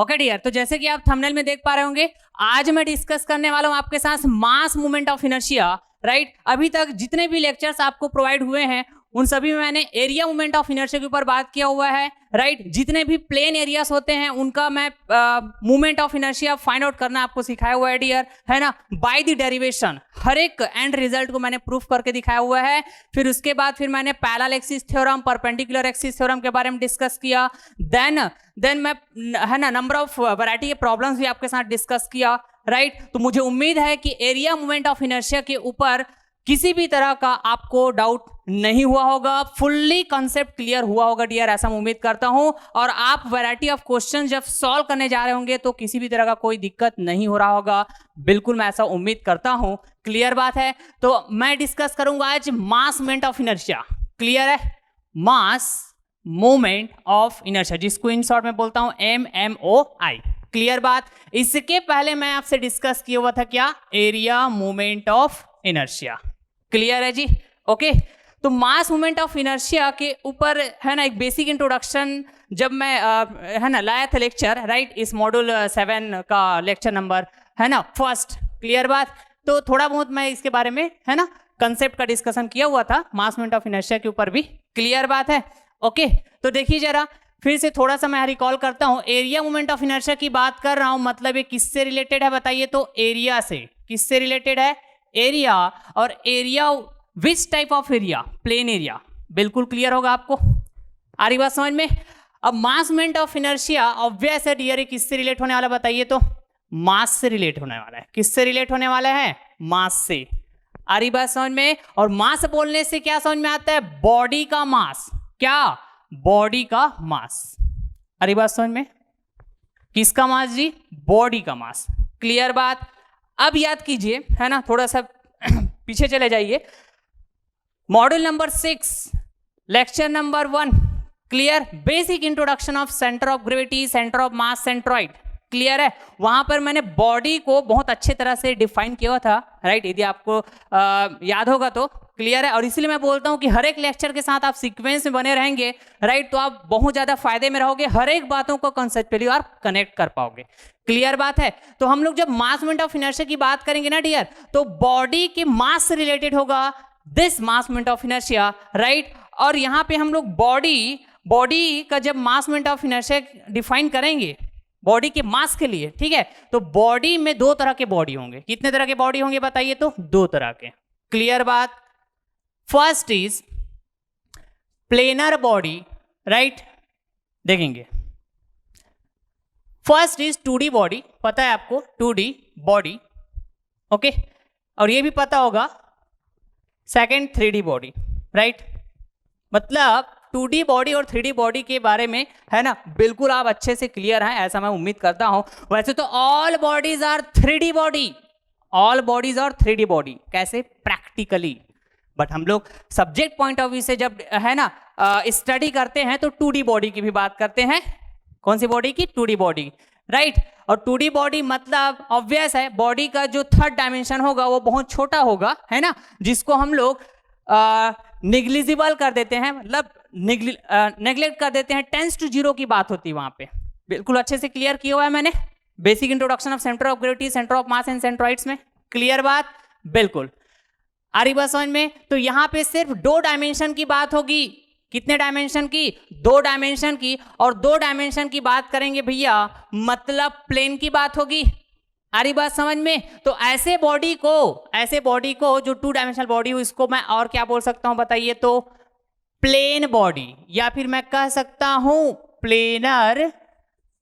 Okay dear, तो जैसे कि आप थंबनेल में देख पा रहे होंगे, आज मैं डिस्कस करने वाला हूं आपके साथ मास मूवमेंट ऑफ इनर्शिया। राइट, अभी तक जितने भी लेक्चर्स आपको प्रोवाइड हुए हैं उन सभी में मैंने एरिया मूवमेंट ऑफ इनर्शिया के ऊपर बात किया हुआ है। राइट, जितने भी प्लेन एरियाज होते हैं उनका मैं movement of inertia find out करना आपको सिखाया हुआ है डियर, है ना, बाय द डेरिवेशन। हर एक एंड रिजल्ट को मैंने प्रूफ करके दिखाया हुआ है। फिर उसके बाद फिर मैंने parallel axis theorem, perpendicular axis theorem के बारे में डिस्कस किया। देन मैं, है ना, नंबर ऑफ वैरायटी के प्रॉब्लम्स भी आपके साथ डिस्कस किया। राइट, तो मुझे उम्मीद है कि एरिया मूवमेंट ऑफ इनर्शिया के ऊपर किसी भी तरह का आपको डाउट नहीं हुआ होगा, फुल्ली कॉन्सेप्ट क्लियर हुआ होगा डियर, ऐसा मैं उम्मीद करता हूं। और आप वैरायटी ऑफ क्वेश्चन जब सॉल्व करने जा रहे होंगे तो किसी भी तरह का कोई दिक्कत नहीं हो रहा होगा, बिल्कुल मैं ऐसा उम्मीद करता हूं। क्लियर बात है, तो मैं डिस्कस करूंगा आज मास मूवमेंट ऑफ इनर्शिया। क्लियर है, मास मूवमेंट ऑफ इनर्शिया, जिसको इन शॉर्ट में बोलता हूं MMOI। क्लियर बात, इसके पहले मैं आपसे डिस्कस किया हुआ था क्या, area movement of inertia. Clear है जी, ओके। तो मास मूवमेंट ऑफ इनर्शिया के ऊपर, है ना, एक बेसिक इंट्रोडक्शन जब मैं है ना लाया था लेक्चर, राइट, इस मॉड्यूल 7 का लेक्चर नंबर, है ना, फर्स्ट। क्लियर बात, तो थोड़ा बहुत मैं इसके बारे में, है ना, कंसेप्ट का डिस्कशन किया हुआ था मास मूवमेंट ऑफ इनर्शिया के ऊपर भी। क्लियर बात है, ओके। तो देखिए जरा फिर से थोड़ा सा मैं रिकॉल करता हूं, एरिया मूवमेंट ऑफ इनर्शिया की बात कर रहा हूं, मतलब ये किससे रिलेटेड है बताइए, तो एरिया से। किससे रिलेटेड है, एरिया। और area which type of area, plane area. बिल्कुल क्लियर होगा आपको, आ रही बात समझ में। अब मास मूवमेंट ऑफ इनर्शिया ऑब्वियस है डियर, किससे रिलेट होने वाला बताइए, तो मास से रिलेट होने वाला है। किससे रिलेट होने वाला है, मास से। आ रही बात समझ में। और मास बोलने से क्या समझ में आता है, बॉडी का मास। क्या, बॉडी का मास। आ रही बात समझ में, किसका मास जी, बॉडी का मास। क्लियर बात। अब याद कीजिए, है ना, थोड़ा सा पीछे चले जाइए, module number 6 lecture number 1। Clear, basic introduction of centre of gravity, centre of mass, centroid. Clear है, वहां पर मैंने बॉडी को बहुत अच्छे तरह से डिफाइन किया था। राइट, यदि आपको याद होगा तो। क्लियर है, और इसलिए मैं बोलता हूं कि हर एक लेक्चर के साथ आप सीक्वेंस में बने रहेंगे, राइट, तो आप बहुत ज्यादा फायदे में रहोगे, हर एक बातों को कंसेप्चुअली और कनेक्ट कर पाओगे। क्लियर बात है। तो हम लोग जब मास मूवमेंट ऑफ इनर्शिया की बात करेंगे ना डियर, तो बॉडी के मास से रिलेटेड होगा this mass movement of inertia. Right, और यहां पे हम लोग बॉडी का जब मास मूवमेंट ऑफ इनर्शिया डिफाइन करेंगे बॉडी के मास के लिए, ठीक है, तो बॉडी में दो तरह के बॉडी होंगे। कितने तरह के बॉडी होंगे बताइए, तो दो तरह के। क्लियर बात। First is planar body. Right, देखेंगे फर्स्ट इज 2D बॉडी, पता है आपको 2D बॉडी, ओके। और ये भी पता होगा सेकंड 3D बॉडी। राइट, मतलब 2D बॉडी और 3D बॉडी के बारे में, है ना, बिल्कुल आप अच्छे से क्लियर हैं, ऐसा मैं उम्मीद करता हूं। वैसे तो all bodies are 3D body, all bodies are 3D body. कैसे, प्रैक्टिकली। बट हम लोग सब्जेक्ट पॉइंट ऑफ व्यू से जब, है ना, स्टडी करते हैं तो 2D बॉडी की भी बात करते हैं। कौन सी बॉडी की, 2D बॉडी। राइट, और 2D बॉडी मतलब ऑब्वियस है, बॉडी का जो थर्ड डायमेंशन होगा वो बहुत छोटा होगा, है ना, जिसको हम लोग निग्लिजिबल कर देते हैं, मतलब नेग्लेक्ट कर देते हैं, टेंस टू 0 की बात होती है वहां पे। बिल्कुल अच्छे से क्लियर किया हुआ है मैंने basic introduction of centre of gravity, centre of mass and centroids में। क्लियर बात, बिल्कुल आ रही बात समझ में। तो यहां पे सिर्फ 2 डायमेंशन की बात होगी। कितने डायमेंशन की, 2 डायमेंशन की। और 2 डायमेंशन की बात करेंगे भैया, मतलब प्लेन की बात होगी। आ रही बात समझ में। तो ऐसे बॉडी को जो 2 डायमेंशनल बॉडी हो, इसको मैं और क्या बोल सकता हूं बताइए, तो प्लेन बॉडी, या फिर मैं कह सकता हूं planar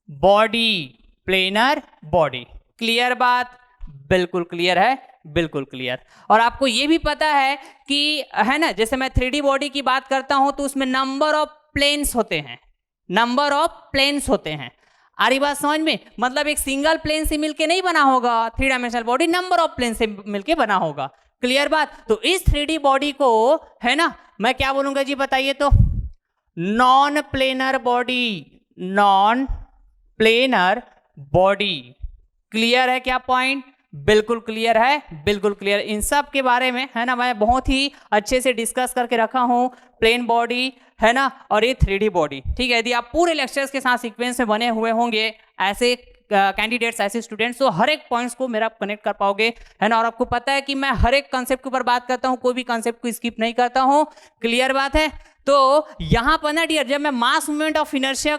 body. Planar body. Clear बात, बिल्कुल क्लियर है, बिल्कुल क्लियर। और आपको यह भी पता है कि, है ना, जैसे मैं 3D बॉडी की बात करता हूं तो उसमें नंबर ऑफ प्लेन्स होते हैं, नंबर ऑफ प्लेन्स होते हैं। आ रही बात समझ में, मतलब एक सिंगल प्लेन से मिलके नहीं बना होगा 3 dimensional body, number of plane से मिलके बना होगा। क्लियर बात। तो इस 3D बॉडी को, है ना, मैं क्या बोलूंगा जी बताइए, तो non planar body, non planar body. Clear है क्या पॉइंट, बिल्कुल क्लियर है, बिल्कुल क्लियर। इन सब के बारे में है ना मैं बहुत ही अच्छे से डिस्कस करके रखा हूं, प्लेन बॉडी है ना और ये 3D बॉडी, ठीक है। यदि आप पूरे लेक्चर्स के साथ सीक्वेंस में बने हुए होंगे ऐसे कैंडिडेट्स, ऐसे स्टूडेंट्स, तो हर एक पॉइंट्स को मेरा कनेक्ट कर पाओगे, है ना। और आपको पता है कि मैं हर एक कॉन्सेप्ट के ऊपर बात करता हूं, कोई भी कॉन्सेप्ट को स्किप नहीं करता हूं, क्लियर बात है। तो यहां पर ना डियर, जब मैं मास मूवमेंट ऑफ इनर्शिया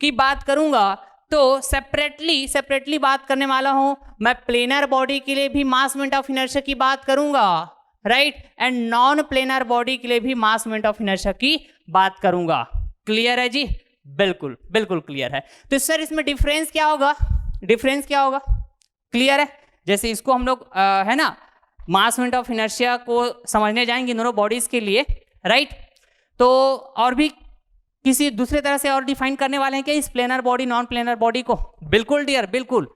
की बात करूंगा तो सेपरेटली बात करने वाला हूं। मैं प्लेनर बॉडी के लिए भी मास मूवमेंट ऑफ इनर्शिया की बात करूंगा, right, and non planar body के लिए भी मास मूवमेंट ऑफ इनर्शिया की बात करूंगा। क्लियर है जी? बिल्कुल बिल्कुल क्लियर है। तो सर इसमें डिफरेंस क्या होगा? डिफरेंस क्या होगा? क्लियर है? जैसे इसको हम लोग है ना मास मूवमेंट ऑफ इनर्शिया को समझने जाएंगे दोनों बॉडीज के लिए, राइट। तो और भी किसी दूसरे तरह से और डिफाइन करने वाले हैं क्या इस planar body non planar body को? बिल्कुल डियर, बिल्कुल।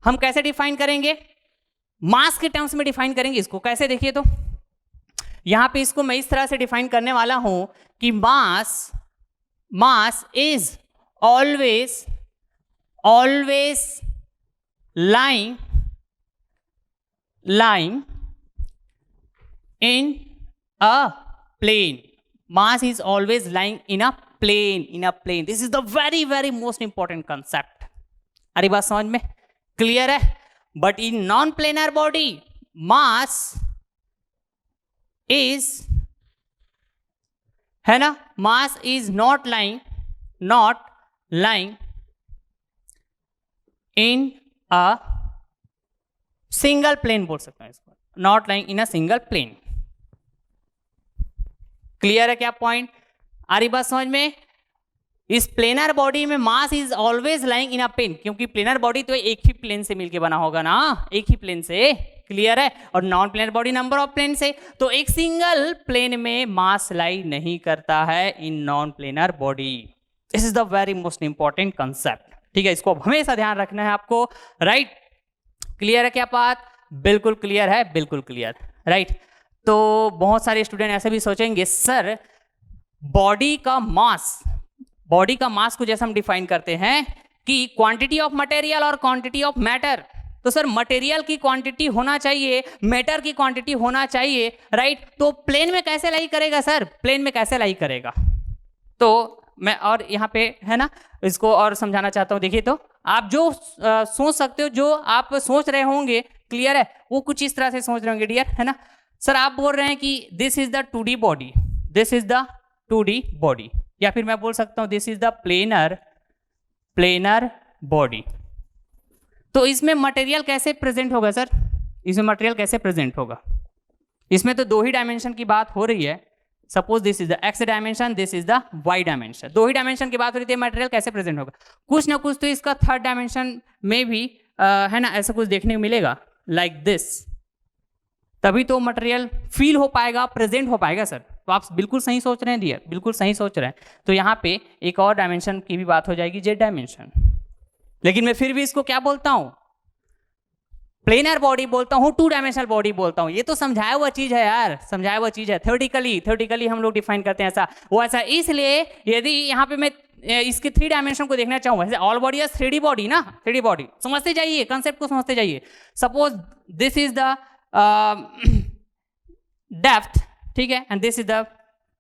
हम कैसे डिफाइन करेंगे? मास के टर्म्स में डिफाइन करेंगे इसको। कैसे? देखिए तो यहां पे इसको मैं इस तरह से डिफाइन करने वाला हूं कि मास is always lying in a plane. Mass is always lying in a plane. This is the very most important concept. अरे बात समझ में क्लियर है? But in non-planar body, mass is, है ना, mass is not lying in a single plane, बोल सकते हैं इसको, not lying in a single plane. Clear है क्या पॉइंट? आ रही बात समझ में? इस प्लेनर बॉडी में mass is always lying in a plane, क्योंकि प्लेनर बॉडी तो एक ही प्लेन से मिलके बना होगा ना, एक ही प्लेन से, क्लियर है। और non planar body number of plane से, तो एक सिंगल प्लेन में मास लाई नहीं करता है in non planar body. This is the very most important concept, ठीक है। इसको हमेशा ध्यान रखना है आपको, राइट। क्लियर है क्या बात? बिल्कुल क्लियर है, बिल्कुल क्लियर, राइट। तो बहुत सारे स्टूडेंट ऐसे भी सोचेंगे सर बॉडी का मास को जैसे हम डिफाइन करते हैं कि क्वांटिटी ऑफ मटेरियल और क्वांटिटी ऑफ मैटर, तो सर मटेरियल की क्वांटिटी होना चाहिए, मैटर की क्वांटिटी होना चाहिए, राइट। तो प्लेन में कैसे लाई करेगा सर? प्लेन में कैसे लाई करेगा? तो मैं और यहाँ पे है ना इसको और समझाना चाहता हूँ। देखिए तो आप जो सोच सकते हो, जो आप सोच रहे होंगे, क्लियर है, वो कुछ इस तरह से सोच रहे होंगे डियर, है ना। सर आप बोल रहे हैं कि this is the 2D body, this is the 2D body, या फिर मैं बोल सकता हूं this is the planar body. तो इसमें मटेरियल कैसे प्रेजेंट होगा सर? इसमें मटेरियल कैसे प्रेजेंट होगा? इसमें तो दो ही डायमेंशन की बात हो रही है। Suppose this is the X dimension, this is the Y dimension, दो ही डायमेंशन की बात हो रही थी। मटेरियल कैसे प्रेजेंट होगा? कुछ ना कुछ तो इसका थर्ड डायमेंशन में भी है ना ऐसा कुछ देखने को मिलेगा, लाइक दिस, तभी तो मटेरियल फील हो पाएगा, प्रेजेंट हो पाएगा सर। तो आप बिल्कुल सही सोच रहे हैं डियर, बिल्कुल सही सोच रहे हैं। तो यहाँ पे एक और डायमेंशन की भी बात हो जाएगी, जेड डायमेंशन। लेकिन मैं फिर भी इसको क्या बोलता हूँ? प्लेनर बॉडी बोलता हूँ, 2 डायमेंशनल बॉडी बोलता हूँ। ये तो समझाया हुआ चीज है यार, समझाया हुआ चीज है। थ्योरेटिकली हम लोग डिफाइन करते हैं ऐसा, वो ऐसा इसलिए यदि यहाँ पे मैं इसके 3 डायमेंशन को देखना चाहूँ, वैसे ऑल बॉडी 3D बॉडी ना, 3D बॉडी समझते जाइए, कंसेप्ट को समझते जाइए। Suppose this is the depth, ठीक है, and this is the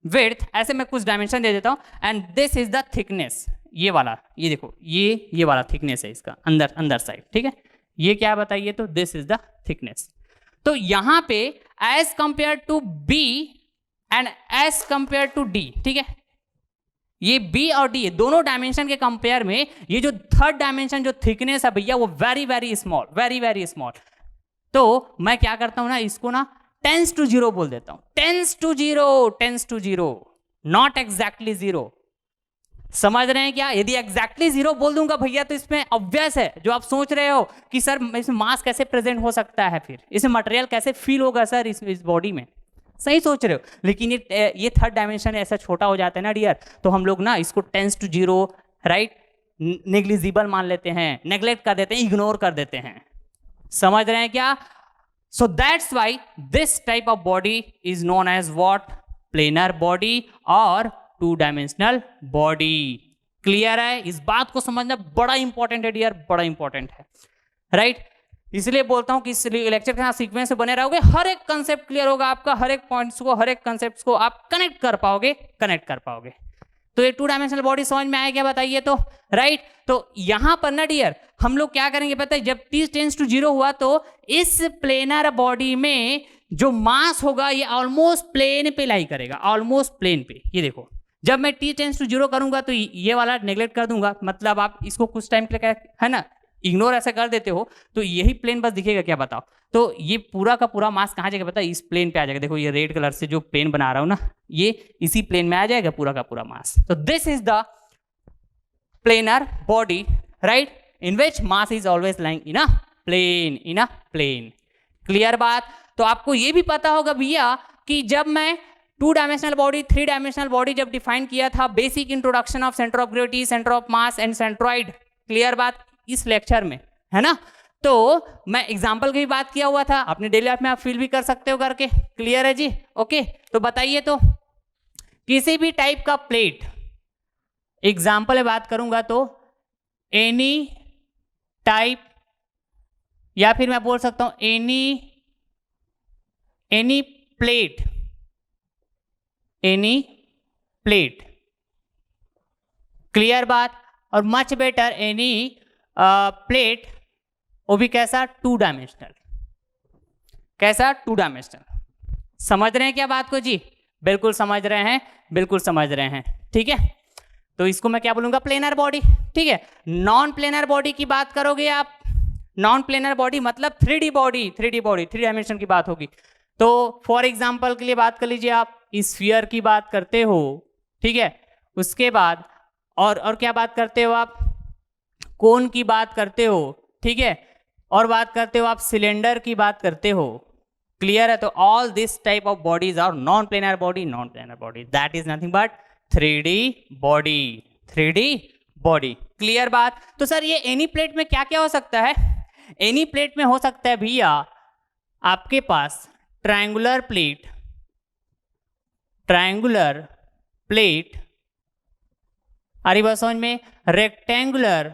width, ऐसे मैं कुछ डायमेंशन दे देता हूँ, and this is the thickness, ये वाला, ये देखो ये वाला थिकनेस है इसका अंदर साइड, ठीक है। ये क्या बताइए? तो दिस इज द थिकनेस। तो यहां पे as compare to B and as compare to D, ठीक है, ये बी और डी दोनों डायमेंशन के कंपेयर में ये जो थर्ड डायमेंशन जो थिकनेस है भैया, वो वेरी स्मॉल, वेरी स्मॉल। तो मैं क्या करता हूं ना, इसको ना टेंस टू 0 बोल देता हूं, tends to zero, not exactly 0। समझ रहे हैं क्या? यदि एग्जैक्टली 0 बोल दूंगा भैया तो इसमें ऑब्वियस है जो आप सोच रहे हो कि सर इसमें मास कैसे प्रेजेंट हो सकता है, फिर इसमें मटेरियल कैसे फील होगा सर इस बॉडी में, सही सोच रहे हो। लेकिन ये थर्ड डायमेंशन ऐसा छोटा हो जाता है ना डियर, तो हम लोग ना इसको टेंस टू 0, राइट, नेग्लिजिबल मान लेते हैं, नेग्लेक्ट कर देते हैं, इग्नोर कर देते हैं। समझ रहे हैं क्या? So that's why this type of body is known as what? Planar body और 2 डायमेंशनल बॉडी। क्लियर है? इस बात को समझना बड़ा इंपॉर्टेंट है डियर, बड़ा इंपॉर्टेंट है, राइट। इसलिए बोलता हूं कि इस लेक्चर के साथ सीक्वेंस से बने रहोगे, हर एक कंसेप्ट क्लियर होगा आपका, हर एक पॉइंट्स को, हर एक कंसेप्ट को आप कनेक्ट कर पाओगे। तो ये 2 डायमेंशनल बॉडी समझ में आया क्या, बताइए तो, राइट। तो यहां पर ना डियर हम लोग क्या करेंगे पता है, जब t टेंड्स टू 0 हुआ तो इस प्लेनर बॉडी में जो मास होगा ये ऑलमोस्ट प्लेन पे लाई करेगा, ऑलमोस्ट प्लेन पे। ये देखो जब मैं t टेंड्स टू 0 करूंगा तो ये वाला नेग्लेक्ट कर दूंगा, मतलब आप इसको कुछ टाइम के लिए है ना इग्नोर ऐसा कर देते हो तो यही प्लेन बस दिखेगा, क्या बताओ। तो ये पूरा का पूरा मास कहाँ जाएगा पता है, इस प्लेन पे आ जाएगा। देखो ये रेड कलर से जो प्लेन बना रहा हूं ना, ये इसी प्लेन में आ जाएगा पूरा का पूरा मास। तो this is the planar body, right, in which mass is always lying in a plane. Clear बात। तो आपको ये भी पता होगा भैया कि जब मैं 2 डायमेंशनल बॉडी 3 डायमेंशनल बॉडी जब डिफाइन किया था, basic introduction of centre of gravity, centre of mass and centroid, clear बात, इस लेक्चर में, है ना। तो मैं एग्जांपल की भी बात किया हुआ था, अपने डेली लाइफ में आप फील भी कर सकते हो करके, क्लियर है जी, ओके। तो बताइए तो किसी भी टाइप का प्लेट, एग्जांपल में बात करूंगा तो एनी टाइप, या फिर मैं बोल सकता हूं एनी प्लेट, क्लियर बात। और मच बेटर एनी प्लेट, वो भी कैसा 2 डायमेंशनल, कैसा 2 डायमेंशनल। समझ रहे हैं क्या बात को जी, बिल्कुल समझ रहे हैं, बिल्कुल समझ रहे हैं, ठीक है। तो इसको मैं क्या बोलूंगा, प्लेनर बॉडी, ठीक है। नॉन प्लेनर बॉडी की बात करोगे आप, नॉन प्लेनर बॉडी मतलब 3D बॉडी, 3 डायमेंशन की बात होगी। तो फॉर एग्जांपल के लिए बात कर लीजिए, आप स्फीयर की बात करते हो, ठीक है। उसके बाद और क्या बात करते हो आप, कोन की बात करते हो, ठीक है। और बात करते हो आप सिलेंडर की बात करते हो, क्लियर है। तो all this type of bodies are non planar body, that is nothing but 3D body, clear बात। तो सर ये एनी प्लेट में क्या क्या हो सकता है, एनी प्लेट में हो सकता है भैया आपके पास ट्रायंगुलर प्लेट, अरे बात समझ में, रेक्टेंगुलर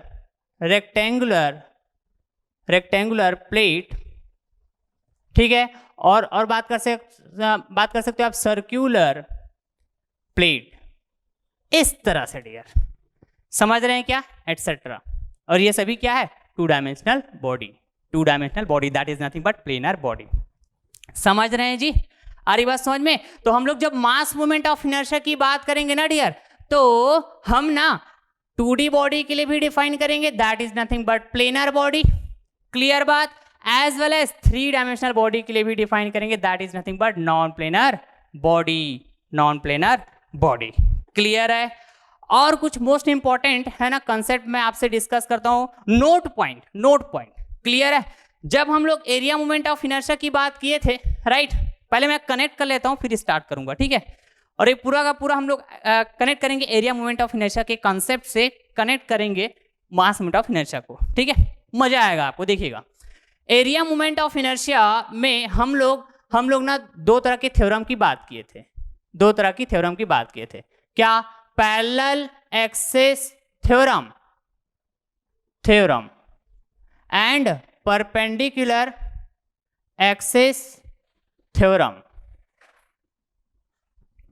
प्लेट, ठीक है। और बात कर सकते हो आप सर्क्यूलर प्लेट, इस तरह से डियर, समझ रहे हैं क्या, एटसेट्रा। और ये सभी क्या है, 2 dimensional body, that is nothing but planar body. समझ रहे हैं जी, आ रही बात समझ में। तो हम लोग जब मास मोमेंट ऑफ इनर्शिया की बात करेंगे ना डियर, तो हम ना 2D बॉडी के लिए भी डिफाइन करेंगे, that is nothing but planar body, clear बात। As well as 3 dimensional body के लिए भी डिफाइन करेंगे, that is nothing but non planar body, clear है। और कुछ मोस्ट इंपॉर्टेंट है ना कंसेप्ट मैं आपसे डिस्कस करता हूं, नोट पॉइंट, क्लियर है। जब हम लोग एरिया मोमेंट ऑफ इनर्शिया की बात किए थे, राइट, पहले मैं कनेक्ट कर लेता हूं फिर स्टार्ट करूंगा, ठीक है। और ये पूरा का पूरा हम लोग कनेक्ट करेंगे एरिया मोमेंट ऑफ इनर्शिया के कंसेप्ट से, कनेक्ट करेंगे मास मोमेंट ऑफ इनर्शिया को, ठीक है, मजा आएगा आपको, देखिएगा। एरिया मोमेंट ऑफ इनर्शिया में हम लोग ना 2 तरह के थ्योरम की बात किए थे, क्या, parallel axis theorem and perpendicular axis theorem,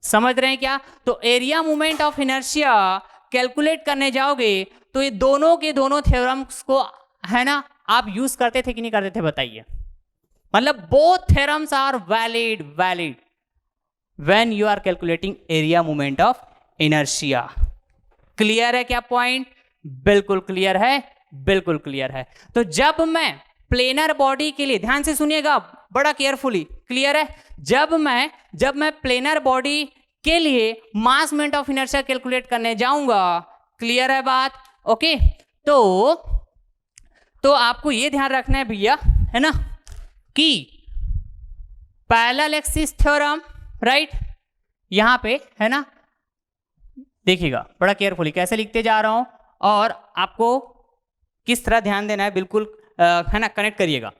समझ रहे हैं क्या। तो area moment of inertia calculate करने जाओगे तो ये दोनों के दोनों थ्योरम्स को है ना आप यूज करते थे कि नहीं करते थे, बताइए। मतलब both theorems are valid when you are calculating area moment of inertia, clear है क्या पॉइंट, बिल्कुल क्लियर है। तो जब मैं प्लेनर बॉडी के लिए, ध्यान से सुनिएगा बड़ा केयरफुली, क्लियर है, जब मैं प्लेनर बॉडी के लिए मास मोमेंट ऑफ इनर्शिया कैलकुलेट करने जाऊंगा, क्लियर है बात, ओके। तो आपको ये ध्यान रखना है भैया, है ना, कि पैरेलल एक्सिस थ्योरम, राइट, यहां पे है ना, देखिएगा बड़ा केयरफुली कैसे लिखते जा रहा हूं और आपको किस तरह ध्यान देना है, बिल्कुल है ना, कनेक्ट करिएगा।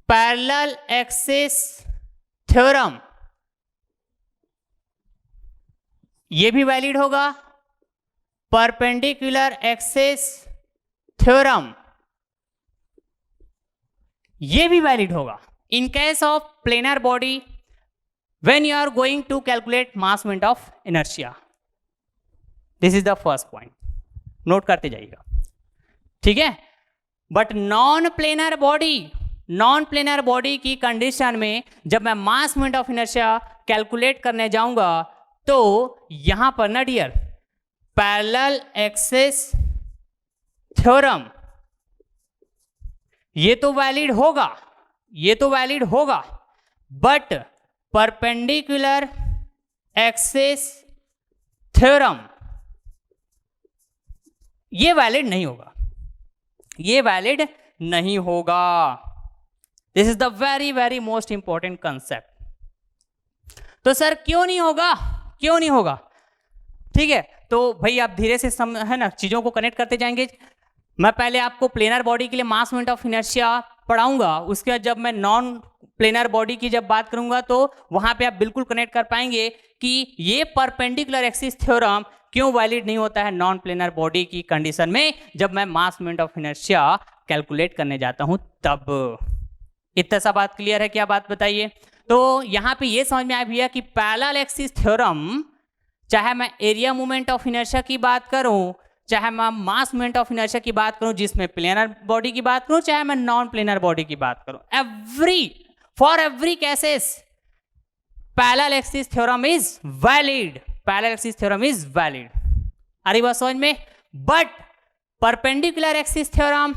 पैरेलल एक्सिस थ्योरम ये भी वैलिड होगा, परपेंडिकुलर एक्सिस थ्योरम ये भी वैलिड होगा in case of planar body when you are going to calculate mass moment of inertia. This is the first point, note करते जाइएगा, ठीक है। बट नॉन प्लेनर बॉडी की कंडीशन में जब मैं mass moment of inertia calculate करने जाऊंगा तो यहां पर ना डियर पैरेलल एक्सिस थ्योरम ये तो वैलिड होगा, बट परपेंडिकुलर एक्सिस थ्योरम ये वैलिड नहीं होगा, this is the very very most important concept. तो सर क्यों नहीं होगा, ठीक है। तो भाई आप धीरे से है ना चीजों को कनेक्ट करते जाएंगे। मैं पहले आपको प्लेनर बॉडी के लिए मास मोमेंट ऑफ इनर्शिया पढ़ाऊंगा, उसके बाद जब मैं नॉन प्लेनर बॉडी की जब बात करूंगा तो वहां पे आप बिल्कुल कनेक्ट कर पाएंगे कि ये परपेंडिकुलर एक्सिस थ्योरम क्यों वैलिड नहीं होता है नॉन प्लेनर बॉडी की कंडीशन में जब मैं mass moment of inertia calculate करने जाता हूं तब। इतना सा बात क्लियर है? क्या बात बताइए। तो यहां पे ये समझ में आ गया कि पैरेलल एक्सिस थ्योरम, चाहे मैं एरिया मूवमेंट ऑफ इनर्शिया की बात करूं, चाहे मैं मास मूवमेंट ऑफ इनर्शिया की बात करूं जिसमें प्लेनर बॉडी की बात करूं, चाहे मैं नॉन प्लेनर बॉडी की बात करूं, for every cases parallel axis theorem is valid, आ रही बात समझ में। But perpendicular axis theorem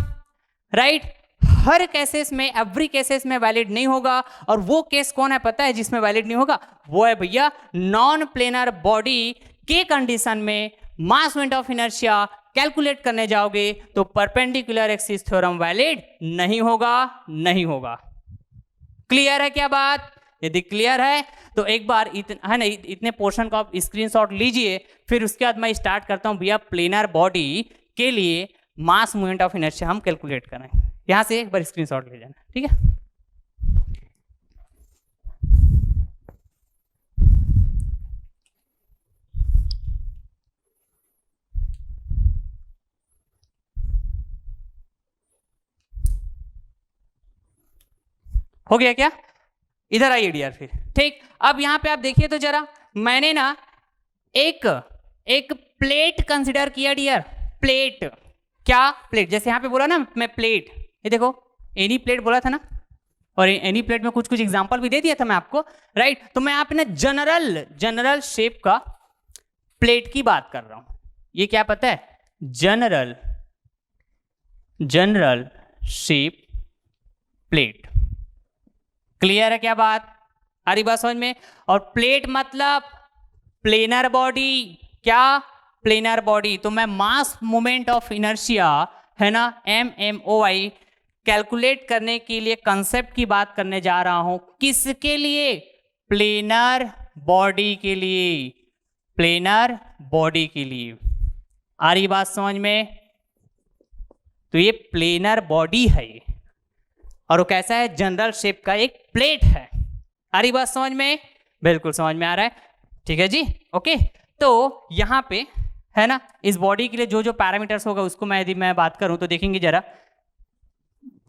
right हर केसेस में, एवरी केसेस में वैलिड नहीं होगा। और वो केस कौन है पता है जिसमें वैलिड नहीं होगा? वो है भैया नॉन प्लेनर बॉडी के कंडीशन में मास मोमेंट ऑफ इनर्शिया कैलकुलेट करने जाओगे तो परपेंडिकुलर एक्सिस थ्योरम वैलिड नहीं होगा। क्लियर है क्या बात? यदि क्लियर है तो एक बार इतने पोर्शन को आप स्क्रीनशॉट लीजिए, फिर उसके बाद मैं स्टार्ट करता हूं भैया प्लेनर बॉडी के लिए मास मूवमेंट ऑफ इनर्शिया हम कैलकुलेट करें। यहां से एक बार स्क्रीनशॉट ले जाना, ठीक है। हो गया क्या? इधर आइए डियर फिर, ठीक। अब यहां पे आप देखिए तो जरा, मैंने ना एक प्लेट कंसिडर किया डियर। प्लेट, क्या प्लेट? जैसे यहां पे बोला ना मैं प्लेट, ये देखो एनी प्लेट बोला था ना, और एनी प्लेट में कुछ एग्जांपल भी दे दिया था मैं आपको, राइट। तो मैं यहाँ पे ना जनरल शेप का प्लेट की बात कर रहा हूं। ये क्या पता है? General shape plate. क्लियर है क्या बात? आ रही बात समझ में? और प्लेट मतलब प्लेनर बॉडी, क्या? Planar body. तो मैं मास मोमेंट ऑफ इनर्शिया है ना MMOI कैलकुलेट करने के लिए कंसेप्ट की बात करने जा रहा हूं। किसके लिए? प्लेनर बॉडी के लिए, आ रही बात समझ में? तो ये प्लेनर बॉडी है ये, और वो कैसा है? जनरल शेप का एक प्लेट है। आ रही बात समझ में? बिल्कुल समझ में आ रहा है, ठीक है जी, ओके। तो यहां पे है ना इस बॉडी के लिए जो जो पैरामीटर्स होगा उसको मैं यदि मैं बात करूं तो देखेंगे जरा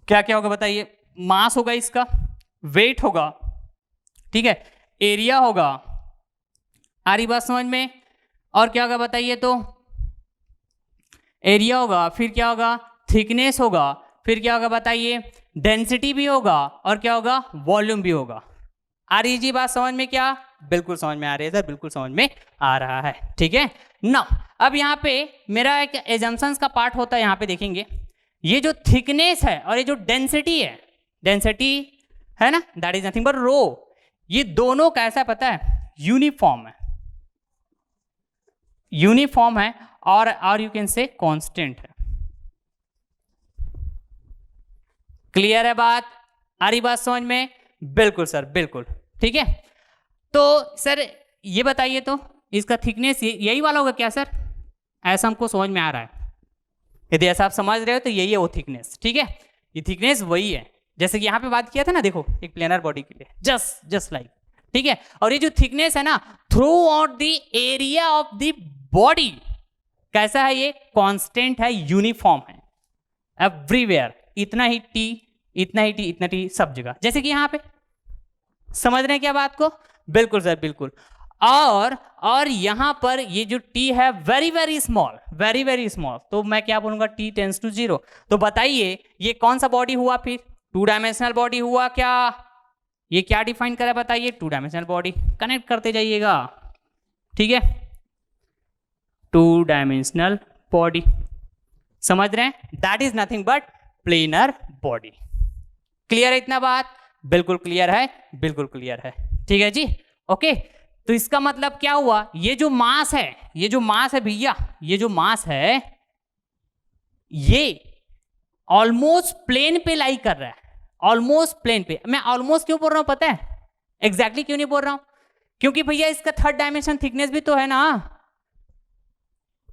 क्या क्या होगा बताइए। मास होगा इसका, वेट होगा, ठीक है, एरिया होगा, आ रही बात समझ में? और क्या होगा बताइए? तो एरिया होगा, फिर क्या होगा? थिकनेस होगा, फिर क्या होगा बताइए? डेंसिटी भी होगा, और क्या होगा? वॉल्यूम भी होगा। आ रही जी बात समझ में? क्या बिल्कुल समझ में आ रही है सर? बिल्कुल समझ में आ रहा है, ठीक है ना। अब यहाँ पे मेरा एक एजम्पशंस का पार्ट होता है, यहाँ पे देखेंगे ये जो थिकनेस है और ये जो डेंसिटी है, डेंसिटी है ना, दैट इज नथिंग बट रो, ये दोनों कैसा पता है? यूनिफॉर्म है, और यू कैन से कांस्टेंट है। क्लियर है बात? आ रही बात समझ में? बिल्कुल सर, बिल्कुल, ठीक है। तो सर ये बताइए तो इसका थिकनेस यही वाला होगा क्या सर? ऐसा हमको समझ में आ रहा है। यदि ऐसा आप समझ रहे हो तो यही है वो थिकनेस, ठीक है। ये थिकनेस वही है जैसे कि यहाँ पे बात किया था ना, देखो एक प्लेनर बॉडी के लिए जस्ट लाइक, ठीक है। और ये जो थिकनेस है ना through out the area of the body कैसा है? ये कांस्टेंट है, यूनिफॉर्म है एवरीवेयर। इतना ही टी इतना ही टी, इतना टी, सब जगह, जैसे कि यहाँ पे। समझ रहे हैं क्या बात को? बिल्कुल सर, बिल्कुल। और यहां पर ये जो t है very very small, very very small, तो मैं क्या बोलूंगा, t टेंड्स टू 0। तो बताइए ये कौन सा बॉडी हुआ फिर? 2 डायमेंशनल बॉडी हुआ क्या? ये क्या डिफाइन करा बताइए? 2 डायमेंशनल बॉडी। कनेक्ट करते जाइएगा, ठीक है? 2 डायमेंशनल बॉडी, समझ रहे हैं? That is nothing but planar body. Clear है इतना बात? बिल्कुल क्लियर है, बिल्कुल क्लियर है, ठीक है जी, ओके। तो इसका मतलब क्या हुआ, ये जो मास है, ये जो मास है भैया, ये जो मास है ये ऑलमोस्ट प्लेन पे लाई कर रहा है, ऑलमोस्ट प्लेन पे। मैं ऑलमोस्ट क्यों बोल रहा हूं पता है? एग्जैक्टली क्यों नहीं बोल रहा हूं? क्योंकि भैया इसका 3rd डायमेंशन थिकनेस भी तो है ना,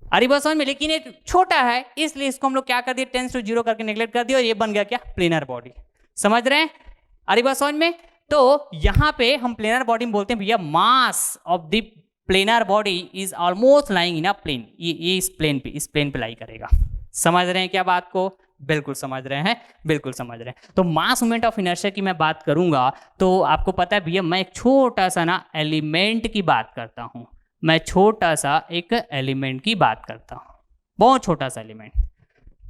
अरे बस में, लेकिन ये छोटा है, इसलिए इसको हम लोग क्या कर दिए, टेंस टू 0 करके नेग्लेक्ट कर दिया, और ये बन गया क्या, प्लेनर बॉडी। समझ रहे हैं? अरे बस में। तो यहां पे हम प्लेनर बॉडी में बोलते हैं भैया mass of the planar body is almost lying in a plane. ये इस प्लेन पे लाई करेगा। समझ रहे हैं क्या बात को? बिल्कुल समझ रहे हैं, बिल्कुल समझ रहे हैं। तो मास मोमेंट ऑफ इनर्शिया की मैं बात करूंगा तो आपको पता है भैया, मैं एक छोटा सा ना एलिमेंट की बात करता हूं, मैं छोटा सा एक एलिमेंट की बात करता हूं, बहुत छोटा सा एलिमेंट,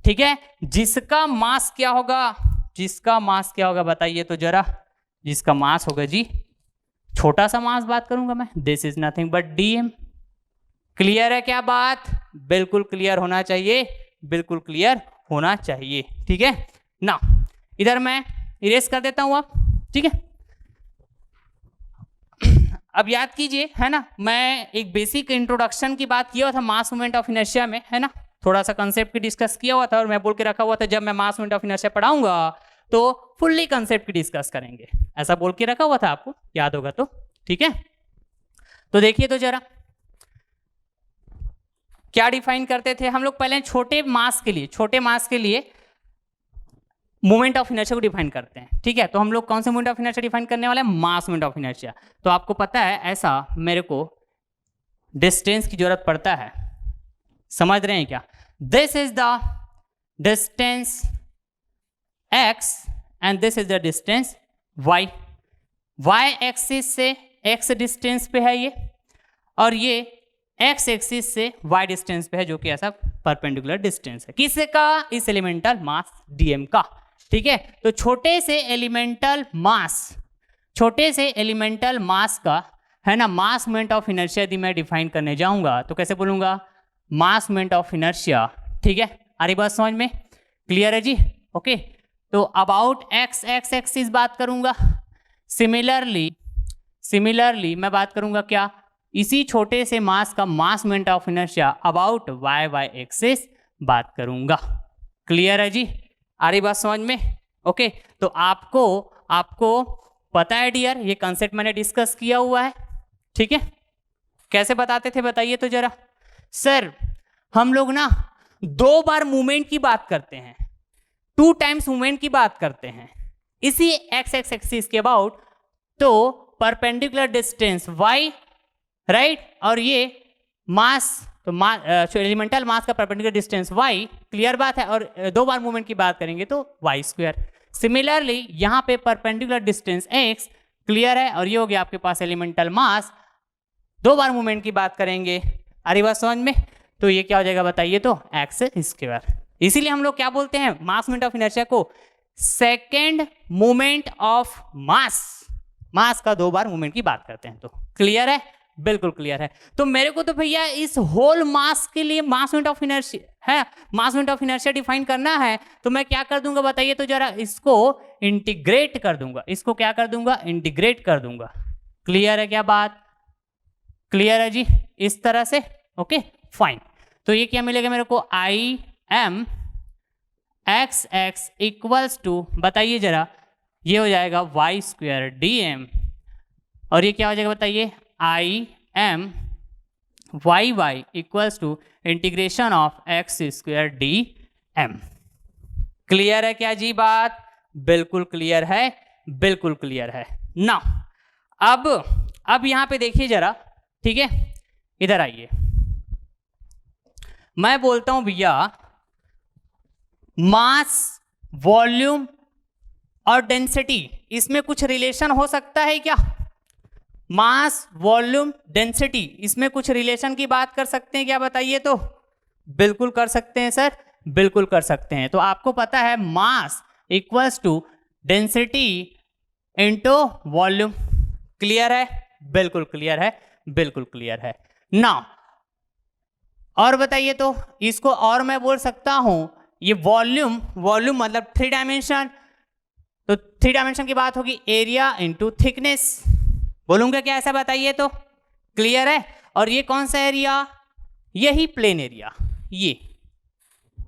ठीक है? जिसका मास क्या होगा, जिसका मास क्या होगा बताइए तो जरा। जिसका मास होगा जी, छोटा सा मास बात करूंगा मैं, this is nothing but dm। क्लियर है क्या बात? बिल्कुल क्लियर होना चाहिए, बिल्कुल क्लियर होना चाहिए, ठीक है ना? इधर मैं इरेज कर देता हूं आप, ठीक है? अब याद कीजिए, है ना, मैं एक बेसिक इंट्रोडक्शन की बात किया था मास मोमेंट ऑफ इनर्शिया में, है ना, थोड़ा सा कंसेप्ट की डिस्कस किया हुआ था, और मैं बोल के रखा हुआ था जब मैं मास मोमेंट ऑफ इनर्शिया पढ़ाऊंगा तो फुल्ली कंसेप्ट की डिस्कस करेंगे, ऐसा बोल के रखा हुआ था, आपको याद होगा तो, ठीक है? तो देखिए तो जरा क्या डिफाइन करते थे हम लोग पहले, छोटे मास के लिए मोमेंट ऑफ इनर्शिया को डिफाइन करते हैं, ठीक है? तो हम लोग कौन से मोमेंट ऑफ इनर्शिया डिफाइन करने वाले हैं? मास मोमेंट ऑफ इनर्शिया। तो आपको पता है ऐसा मेरे को डिस्टेंस की जरूरत पड़ता है, समझ रहे हैं क्या? This is the distance x and this is the distance y। y axis से x डिस्टेंस पे है ये, और ये x एक्सिस से y डिस्टेंस पे है, जो कि ऐसा परपेंडिकुलर डिस्टेंस है। किससे का? इस एलिमेंटल मास dm का, ठीक है? तो छोटे से एलिमेंटल मास का, है ना, मास मोमेंट ऑफ इनर्शिया यदि मैं डिफाइन करने जाऊंगा तो कैसे बोलूंगा? मास मोमेंट ऑफ इनर्शिया, ठीक है? अरे बात समझ में क्लियर है जी, ओके? तो अबाउट x एक्सिस बात करूंगा, सिमिलरली मैं बात करूंगा क्या, इसी छोटे से मास का mass moment of inertia about y axis बात करूंगा। क्लियर है जी? आ रही बात समझ में? ओके, तो आपको पता है डियर, ये कंसेप्ट मैंने डिस्कस किया हुआ है, ठीक है? कैसे बताते थे बताइए तो जरा। सर हम लोग ना 2 बार मूवमेंट की बात करते हैं, 2 टाइम्स मूवमेंट की बात करते हैं इसी x एक्सिस के अबाउट, तो परपेंडिकुलर डिस्टेंस y, राइट, और ये मास, तो एलिमेंटल मास का परपेंडिकुलर डिस्टेंस y, क्लियर बात है, और 2 बार मूवमेंट की बात करेंगे तो y²। सिमिलरली यहाँ पे परपेंडिकुलर डिस्टेंस x, क्लियर है, और ये हो गया आपके पास एलिमेंटल मास, 2 बार मूवमेंट की बात करेंगे, अरे बात समझ में? तो ये क्या हो जाएगा बताइए तो, x²। इसीलिए हम लोग क्या बोलते हैं मास मोमेंट ऑफ इनर्शिया को? सेकेंड मोमेंट ऑफ मास का 2 बार मूवमेंट की बात करते हैं। तो क्लियर है? बिल्कुल क्लियर है। तो मेरे को तो भैया इस होल मास के लिए मास मोमेंट ऑफ इनर्शिया है, मास मोमेंट ऑफ इनर्शिया डिफाइन करना है, तो मैं क्या कर दूंगा बताइए तो जरा, इसको इंटीग्रेट कर दूंगा, इसको क्या कर दूंगा? इंटीग्रेट कर दूंगा। क्लियर है क्या बात? क्लियर है जी? इस तरह से, ओके फाइन। तो ये क्या मिलेगा मेरे को? I M x equals to, बताइए जरा, ये हो जाएगा y² dm, और ये क्या हो जाएगा बताइए? I M y equals to integration of x² dm। क्लियर है क्या जी बात? बिल्कुल क्लियर है, बिल्कुल क्लियर है ना। अब यहां पे देखिए जरा, ठीक है, इधर आइए, मैं बोलता हूं भैया मास वॉल्यूम और डेंसिटी, इसमें कुछ रिलेशन हो सकता है क्या? मास, वॉल्यूम, डेंसिटी, इसमें कुछ रिलेशन की बात कर सकते हैं क्या? बताइए तो। बिल्कुल कर सकते हैं सर, बिल्कुल कर सकते हैं। तो आपको पता है mass equals to density into volume. Clear है? बिल्कुल क्लियर है, बिल्कुल क्लियर है। नाउ और बताइए तो, इसको और मैं बोल सकता हूं, ये वॉल्यूम, वॉल्यूम मतलब 3 डायमेंशन, तो 3 डायमेंशन की बात होगी एरिया इंटू थिकनेस। बोलूंगा क्या ऐसा? बताइए तो। क्लियर है? और ये कौन सा एरिया? यही प्लेन एरिया, ये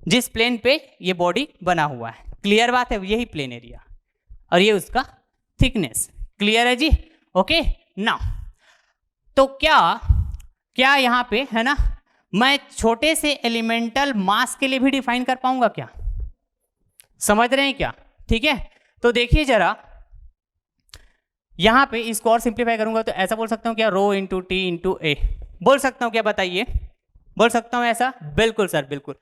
जिस प्लेन पे ये बॉडी बना हुआ है। क्लियर बात है? यही प्लेन एरिया और ये उसका थिकनेस। क्लियर है जी? ओके। नाउ तो क्या यहां पे है ना, मैं छोटे से एलिमेंटल मास के लिए भी डिफाइन कर पाऊंगा क्या? समझ रहे हैं क्या? ठीक है, तो देखिए जरा, यहां पे इसको और सिंप्लीफाई करूंगा तो ऐसा बोल सकता हूं क्या? रो इंटू टी इंटू ए बोल सकता हूं क्या? बताइए, बोल सकता हूं ऐसा? बिल्कुल सर, बिल्कुल।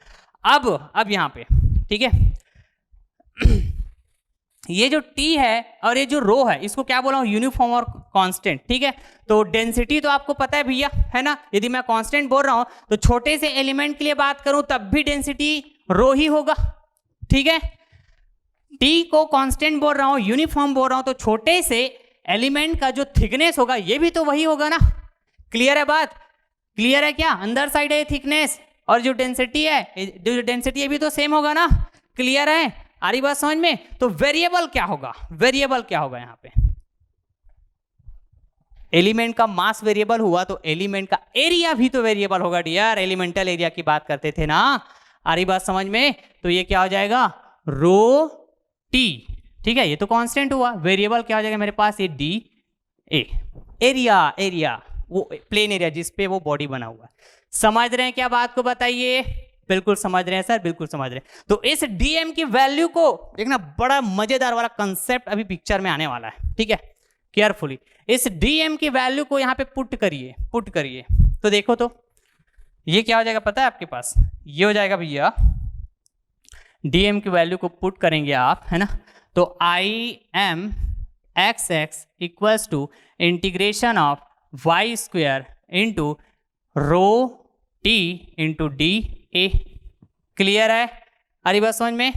अब यहां पे ठीक है ये जो टी है और ये जो रो है, इसको क्या बोला हूं? यूनिफॉर्म और कांस्टेंट। ठीक है, तो डेंसिटी तो आपको पता है भैया, है ना? यदि मैं कांस्टेंट बोल रहा हूं तो छोटे से एलिमेंट के लिए बात करूं तब भी डेंसिटी रो ही होगा। ठीक है, टी को कांस्टेंट बोल रहा हूं, यूनिफॉर्म बोल रहा हूं, तो छोटे से एलिमेंट का जो थिकनेस होगा ये भी तो वही होगा ना। क्लियर है बात? क्लियर है क्या? अंदर साइड है थिकनेस और जो डेंसिटी है, जो डेंसिटी है भी तो सेम होगा ना। क्लियर है? आ रही बात समझ में? तो वेरिएबल क्या होगा? वेरिएबल क्या होगा यहां पे? एलिमेंट का मास वेरिएबल हुआ तो एलिमेंट का एरिया भी तो वेरिएबल होगा डियर। एलिमेंटल एरिया की बात करते थे ना। आ रही बात समझ में? तो ये क्या हो जाएगा? Rho T. ठीक है, ये तो कांस्टेंट हुआ। वेरिएबल क्या हो जाएगा मेरे पास? ये डी ए। एरिया वो प्लेन एरिया जिस पे वो बॉडी बना हुआ है। समझ रहे हैं क्या बात को? बताइए। बिल्कुल समझ रहे हैं सर, बिल्कुल समझ रहे हैं। तो इस डीएम की वैल्यू को देखना, बड़ा मजेदार वाला कंसेप्ट अभी पिक्चर में आने वाला है। ठीक है, केयरफुली इस डीएम की वैल्यू को यहां पे पुट करिए। तो देखो तो ये क्या हो जाएगा पता है आपके पास? ये हो जाएगा भैया, डीएम की वैल्यू को पुट करेंगे आप, है ना, तो I M X X equals to integration of Y square into rho T into D A. Clear है? अरे बस समझ में?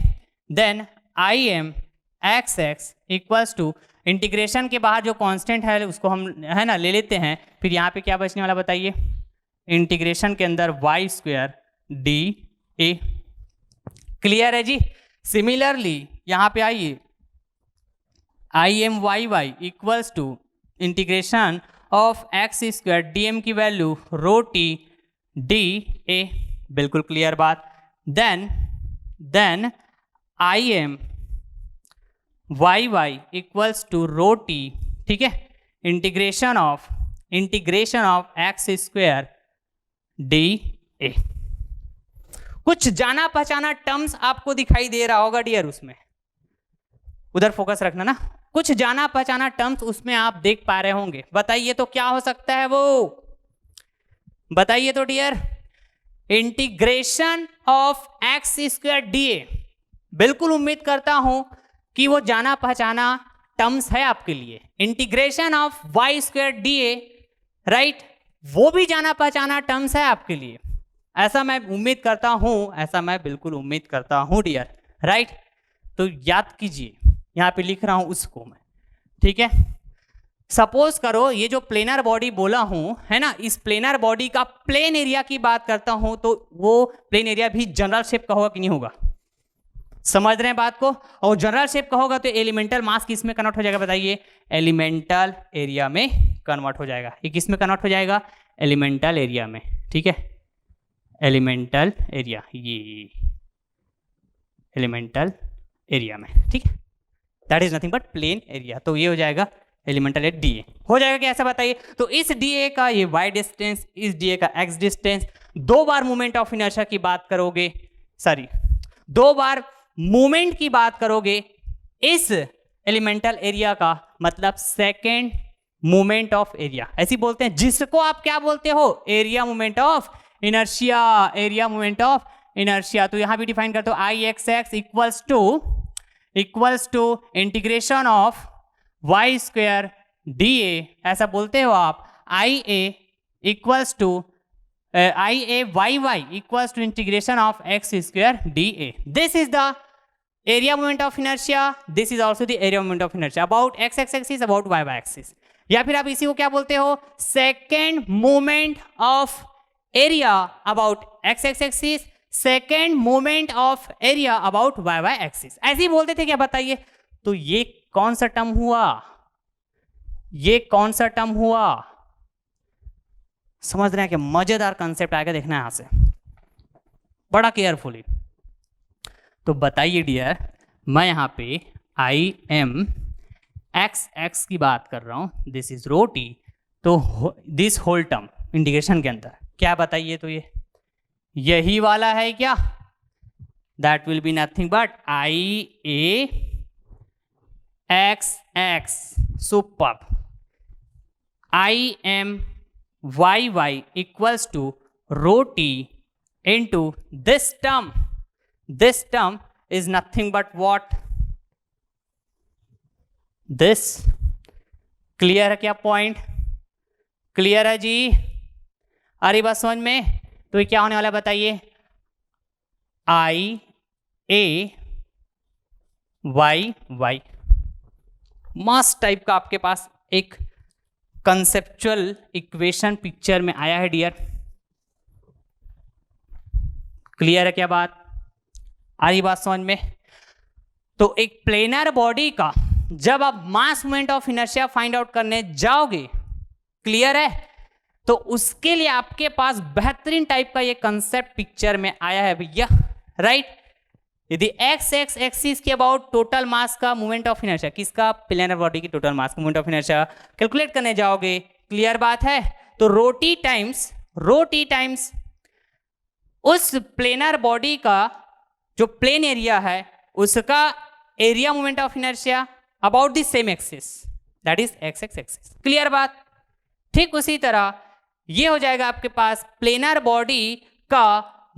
Then I M X X equals to integration के बाहर जो कांस्टेंट है उसको हम, है ना, ले लेते हैं। फिर यहाँ पे क्या बचने वाला बताइए? इंटीग्रेशन के अंदर y square D A. Clear है जी? सिमिलरली यहाँ पे आइए, I M Y Y equals to integration of x square d m की value rho t d A. बिल्कुल क्लियर बात। Then I M Y Y equals to rho T, ठीक है, integration of x square D A. कुछ जाना पहचाना terms आपको दिखाई दे रहा होगा डियर, उसमें उधर फोकस रखना ना। कुछ जाना पहचाना टर्म्स उसमें आप देख पा रहे होंगे। बताइए तो क्या हो सकता है वो? बताइए तो dear. Integration of x square D A, बिल्कुल उम्मीद करता हूं कि वो जाना पहचाना टर्म्स है आपके लिए। Integration of Y square D A, right, वो भी जाना पहचाना टर्म्स है आपके लिए। ऐसा मैं उम्मीद करता हूं, ऐसा मैं बिल्कुल उम्मीद करता हूं डियर, राइट। तो याद कीजिए, यहां पे लिख रहा हूं उसको मैं, ठीक है। सपोज करो ये जो प्लेनर बॉडी बोला हूं, है ना, इस प्लेनर बॉडी का प्लेन एरिया की बात करता हूं, तो वो प्लेन एरिया भी जनरल शेप का होगा कि नहीं होगा? समझ रहे हैं बात को? और जनरल शेप का होगा तो एलिमेंटल मास किस में कन्वर्ट हो जाएगा बताइए? एलिमेंटल एरिया में कन्वर्ट हो जाएगा। ये किस में कन्वर्ट हो जाएगा? एलिमेंटल एरिया में, ठीक है, एलिमेंटल एरिया, ये एलिमेंटल एरिया में, ठीक है, that is nothing but plain area. तो ये हो जाएगा एलिमेंटल एरिया डी ए। हो जाएगा क्या ऐसा बताइए? तो इस डी ए का ये वाई डिस्टेंस, इस डी ए का एक्स डिस्टेंस, दो बार मोमेंट ऑफ इनर्शिया की बात करोगे, सॉरी, दो बार मोमेंट की बात करोगे इस एलिमेंटल एरिया का, मतलब सेकेंड मोमेंट ऑफ एरिया, ऐसी बोलते हैं, जिसको आप क्या बोलते हो? Area moment of inertia, area moment of inertia. तो यहां भी डिफाइन करते हो I X X equals to equals to integration of Y square D A, ऐसा बोलते हो आप, I A equals to I A Y Y equals to integration of x square D A. This is the area moment of inertia, this is also the area moment of inertia about x axis, about y axis. या फिर आप इसी को क्या बोलते हो, second moment of area about x axis, second moment of area about y axis. ऐसे ही बोलते थे क्या, बताइए. तो ये कौन सा टर्म हुआ, ये कौन सा टर्म हुआ, समझ रहे हैं कि मजेदार कंसेप्ट आएगा, देखना यहां से बड़ा केयरफुली. तो बताइए डियर, मैं यहाँ पे आई एम एक्स एक्स की बात कर रहा हूँ, दिस इज रो टी, तो दिस होल टर्म इंटीग्रेशन के अंदर क्या, बताइए. तो ये यही वाला है क्या, that will be nothing but I A X X. Super. I M Y Y equals to rho T into this term. This term is nothing but what? This. Clear है क्या पॉइंट, क्लियर है जी, अरे बस समझ में. तो ये क्या होने वाला है बताइए, I A Y Y. Mass type का आपके पास एक कंसेप्चुअल इक्वेशन पिक्चर में आया है डियर. क्लियर है क्या बात, आ रही बात समझ में. तो एक प्लेनर बॉडी का जब आप मास moment of inertia find out करने जाओगे, क्लियर है, तो उसके लिए आपके पास बेहतरीन टाइप का ये कंसेप्ट पिक्चर में आया है भैया, राइट. यदि एक्स एक्स एक्सिस के अबाउट टोटल मास का मोमेंट ऑफ इनर्शिया, किसका, प्लेनर बॉडी की टोटल मास का मोमेंट ऑफ इनर्शिया कैलकुलेट करने जाओगे, क्लियर बात है. तो रोटी टाइम्स उस प्लेनर बॉडी का जो प्लेन एरिया है उसका area moment of inertia about the same axis, that is x x axis. Clear बात. ठीक उसी तरह ये हो जाएगा आपके पास प्लेनर बॉडी का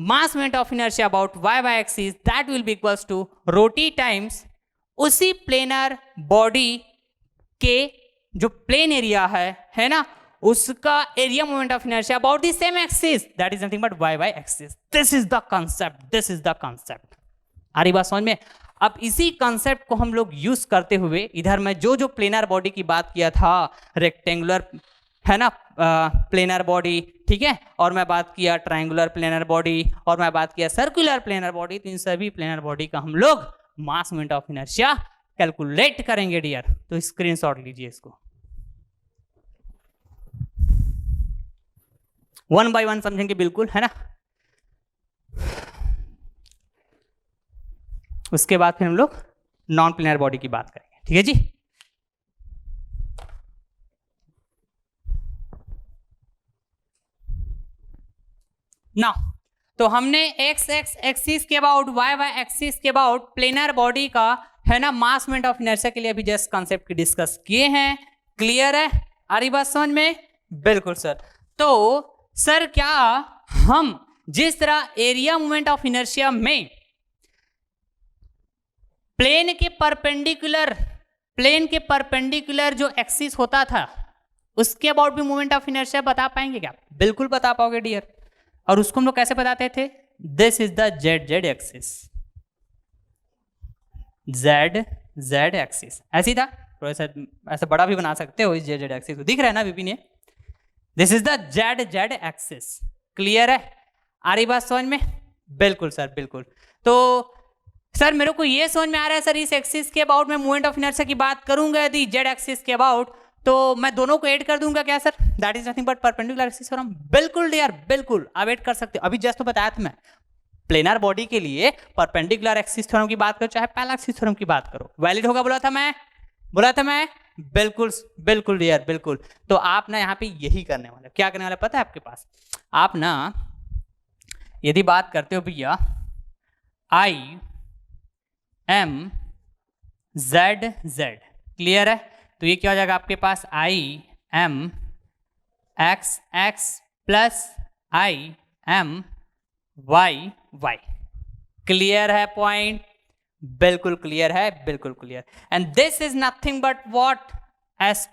mass moment of inertia about Y Y axis, that will be equals to roti times उसी प्लेनर बॉडी के जो प्लेन एरिया है ना, उसका area moment of inertia about the same axis, that is nothing but Y Y axis. This is the concept, this is the concept. आ रही बात समझ में. अब इसी कंसेप्ट को हम लोग यूज करते हुए इधर मैं जो प्लेनर बॉडी की बात किया था, रेक्टेंगुलर है ना प्लेनर बॉडी, ठीक है, और मैं बात किया ट्रायंगुलर प्लेनर बॉडी, और मैं बात किया सर्कुलर प्लेनर बॉडी, तो इन सभी प्लेनर बॉडी का हम लोग मास मोमेंट ऑफ इनर्शिया कैलकुलेट करेंगे डियर. तो स्क्रीनशॉट लीजिए इसको, वन बाय वन समझेंगे बिल्कुल, है ना. उसके बाद फिर हम लोग नॉन प्लेनर बॉडी की बात करेंगे, ठीक है जी. ना तो हमने एक्स एक्स एक्सिस के अबाउट वाई वाई एक्सिस के अबाउट प्लेनर बॉडी का है ना मास मोमेंट ऑफ इनर्शिया के लिए अभी जस्ट कॉन्सेप्ट की डिस्कस किए हैं. क्लियर है, आ रही बात समझ में, बिल्कुल सर. तो सर क्या हम जिस तरह एरिया मोमेंट ऑफ इनर्शिया में प्लेन के परपेंडिकुलर जो एक्सिस होता था उसके अबाउट भी मोमेंट ऑफ इनर्शिया बता पाएंगे क्या, बिल्कुल बता पाओगे डियर. और उसको हम लोग कैसे बताते थे, this is the Z Z axis, Z Z axis, ऐसी था. थोड़ा सा ऐसा बड़ा भी बना सकते हो इस जेड जेड एक्सिस को, दिख रहा है ना विपिन ये, this is the Z Z axis. Clear है, आ रही बात समझ में, बिल्कुल सर बिल्कुल. तो सर मेरे को ये समझ में आ रहा है सर, इस एक्सिस के अबाउट मैं मोमेंट ऑफ इनर्शिया की बात करूंगा यदि जेड एक्सिस के अबाउट, तो मैं दोनों को ऐड कर दूंगा क्या sir, that is nothing but perpendicular axis theorem. बिल्कुल डियर बिल्कुल, आप ऐड कर सकते हो. अभी जस्ट तो बताया था मैं, प्लेनर बॉडी के लिए परपेंडिकुलर एक्सिस थ्योरम की बात करो चाहे पैरेलल एक्सिस थ्योरम की बात करो, वैलिड होगा बोला था मैं, बिल्कुल बिल्कुल डियर बिल्कुल. तो आप ना यहाँ पे यही करने वाले, क्या करने वाले पता है आपके पास, आप ना यदि बात करते हो भैया I M Z Z, clear है, तो ये क्या हो जाएगा आपके पास, I M X X plus I M Y Y. Clear है पॉइंट, बिल्कुल क्लियर है, बिल्कुल clear. And this is nothing but what, as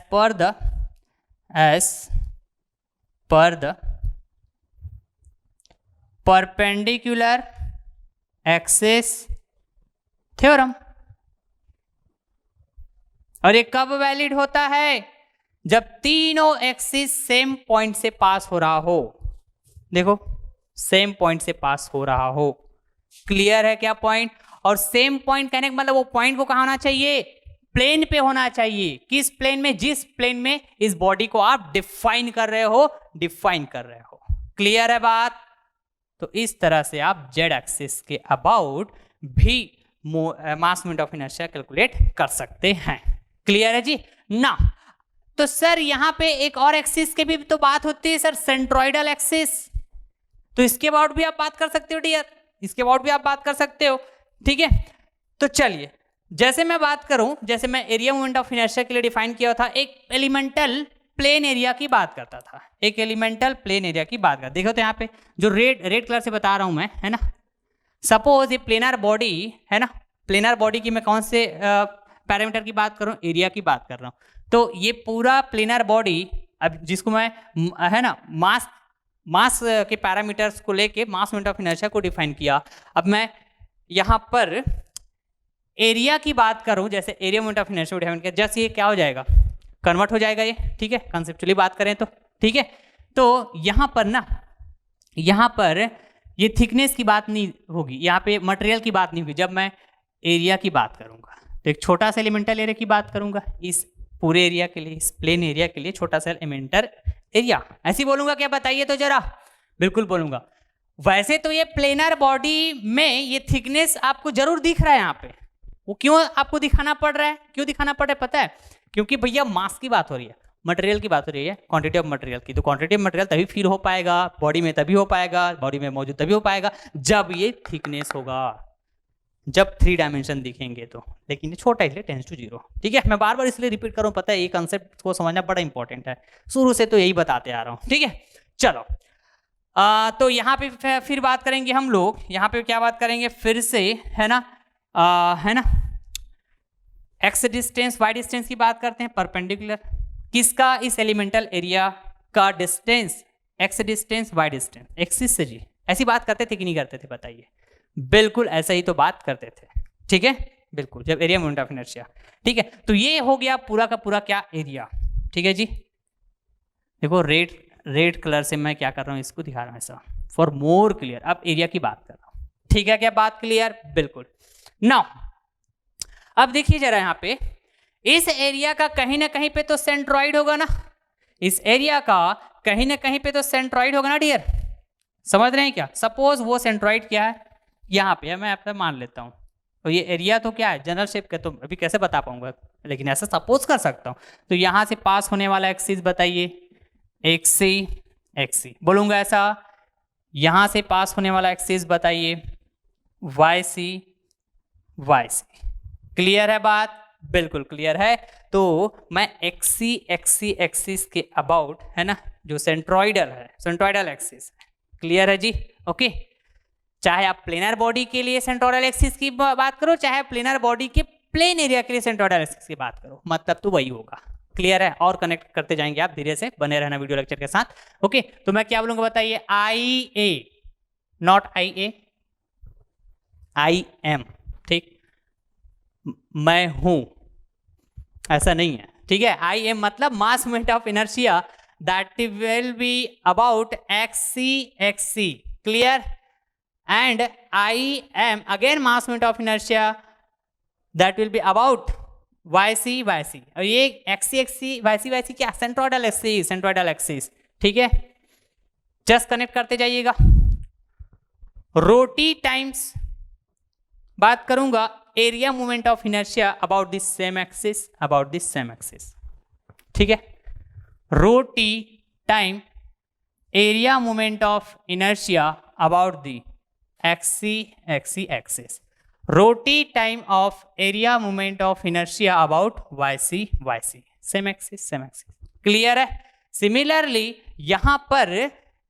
per the perpendicular axis theorem. और ये कब वैलिड होता है? जब तीनों एक्सिस सेम पॉइंट से पास हो रहा हो। देखो, सेम पॉइंट से पास हो रहा हो। क्लियर है क्या पॉइंट? और सेम पॉइंट कहने का मतलब वो पॉइंट को कहां होना चाहिए? प्लेन पे होना चाहिए। किस प्लेन में? जिस प्लेन में इस बॉडी को आप डिफाइन कर रहे हो। क्लियर है बात? तो इस तरह से आप जेड एक्सिस के अबाउट भी मास मोमेंट ऑफ इनर्शिया कैलकुलेट कर सकते हैं। क्लियर है जी ना? तो सर यहां पे एक और एक्सिस की भी तो बात होती है सर, सेंट्रोइडल एक्सिस। तो इसके अबाउट भी आप बात कर सकते हो डियर, इसके अबाउट भी आप बात कर सकते हो। ठीक है, तो चलिए, जैसे मैं बात करूं, जैसे मैं एरिया मोमेंट ऑफ इनर्शिया के लिए डिफाइन किया था, एक एलिमेंटल प्लेन एरिया की बात करता था, एक एलिमेंटल प्लेन एरिया की बात करता। देखो तो यहाँ पे जो रेड कलर से बता रहा हूं मैं, है ना, सपोज ये प्लेनर बॉडी है ना, प्लेनर बॉडी की मैं कौन से पैरामीटर की बात कर रहा हूं? एरिया की बात कर रहा हूं। तो ये पूरा प्लेनर बॉडी, अब जिसको मैं है ना मास के पैरामीटर्स को लेके मास मोमेंट ऑफ इनर्शिया को डिफाइन किया। अब मैं यहाँ पर एरिया की बात करूं, जैसे एरिया मोमेंट ऑफ इनर्शिया को डिफाइन किया, जैसे ये क्या हो जाएगा? कन्वर्ट हो जाएगा ये। ठीक है, कंसेप्चुअली बात करें तो ठीक है। तो यहाँ पर ना, यहाँ पर ये थिकनेस की बात नहीं होगी, यहाँ पे मटेरियल की बात नहीं होगी। जब मैं एरिया की बात करूंगा तो एक छोटा सा एलिमेंटल एरिया की बात करूंगा, इस पूरे एरिया के लिए, इस प्लेन एरिया के लिए छोटा सा एलिमेंटल एरिया, ऐसे बोलूंगा क्या? बताइए तो जरा। बिल्कुल बोलूंगा। वैसे तो ये प्लेनर बॉडी में ये थिकनेस आपको जरूर दिख रहा है यहाँ पे। वो क्यों आपको दिखाना पड़ रहा है? क्यों दिखाना पड़ रहा है पता है? क्योंकि भैया मास की बात हो रही है, मटेरियल की बात हो रही है, क्वांटिटी ऑफ मटेरियल की। तो क्वांटिटी ऑफ मटेरियल तभी फील हो पाएगा बॉडी में, तभी हो पाएगा बॉडी में मौजूद, तभी हो पाएगा जब ये थिकनेस होगा, जब 3 डायमेंशन दिखेंगे तो। लेकिन ये छोटा इसलिए टेंस टू 0। ठीक है, मैं बार बार इसलिए रिपीट करूं, पता है ये कंसेप्ट को समझना बड़ा इंपॉर्टेंट है, शुरू से तो यही बताते आ रहा हूं। ठीक है, चलो तो यहाँ पे फिर बात करेंगे हम लोग, यहाँ पे क्या बात करेंगे फिर से, है ना, है ना, एक्स डिस्टेंस वाई डिस्टेंस की बात करते हैं। परपेंडिकुलर किसका? इस एलिमेंटल एरिया का distance, X distance Y distance, axis से जी। ऐसी बात करते थे कि नहीं करते थे? बताइए। बिल्कुल ऐसा ही तो बात करते थे। ठीक है, बिल्कुल, जब एरिया मोमेंट ऑफ इनर्शिया। ठीक है, तो ये हो गया पूरा का पूरा क्या? एरिया। ठीक है जी, देखो रेड कलर से मैं क्या कर रहा हूं, इसको दिखा रहा हूं ऐसा फॉर मोर क्लियर। अब एरिया की बात कर रहा हूं। ठीक है, क्या बात क्लियर? बिल्कुल। नाउ अब देखिए जरा, यहाँ पे इस एरिया का कहीं ना कहीं पे तो सेंट्रॉइड होगा ना, इस एरिया का कहीं ना कहीं पे तो सेंट्रॉइड होगा ना डियर। समझ रहे हैं क्या? सपोज वो सेंट्रॉइड क्या है, यहाँ पे है, मैं आपसे मान लेता हूँ। तो ये एरिया तो क्या है? जनरल शेप का, तो अभी कैसे बता पाऊंगा, लेकिन ऐसा सपोज कर सकता हूँ। तो यहाँ से पास होने वाला एक्सिस बताइए, एक्सी बोलूंगा ऐसा। यहाँ से पास होने वाला एक्सिस बताइए, वाई सी। क्लियर है बात? बिल्कुल क्लियर है। तो मैं एक्सिस के अबाउट, है ना, जो सेंट्रोइडल एक्सिस, क्लियर है जी? ओके, चाहे आप प्लेनर बॉडी के लिए सेंट्रोइडल एक्सिस की बात करो, चाहे प्लेनर बॉडी के प्लेन एरिया के लिए सेंट्रोइडल एक्सिस की बात करो, मतलब तो वही होगा। क्लियर है? और कनेक्ट करते जाएंगे आप, धीरे से बने रहना वीडियो लेक्चर के साथ। ओके, तो मैं क्या बोलूंगा बताइए? I A, not I A, I M. ठीक, मैं हूं, ऐसा नहीं है। ठीक है, आई एम मतलब mass moment of inertia that will be about X C. Clear? And I M again mass moment of inertia that will be about Y C. और ये एक्सी वाई सी क्या? Centroidal axis. ठीक है, just connect करते जाइएगा। रोटी times बात करूंगा area moment of inertia about this same axis. ठीक है, rho t time area moment of inertia about the X C axis. Rho t time of area moment of inertia about Y C same axis. Clear है? Similarly यहां पर,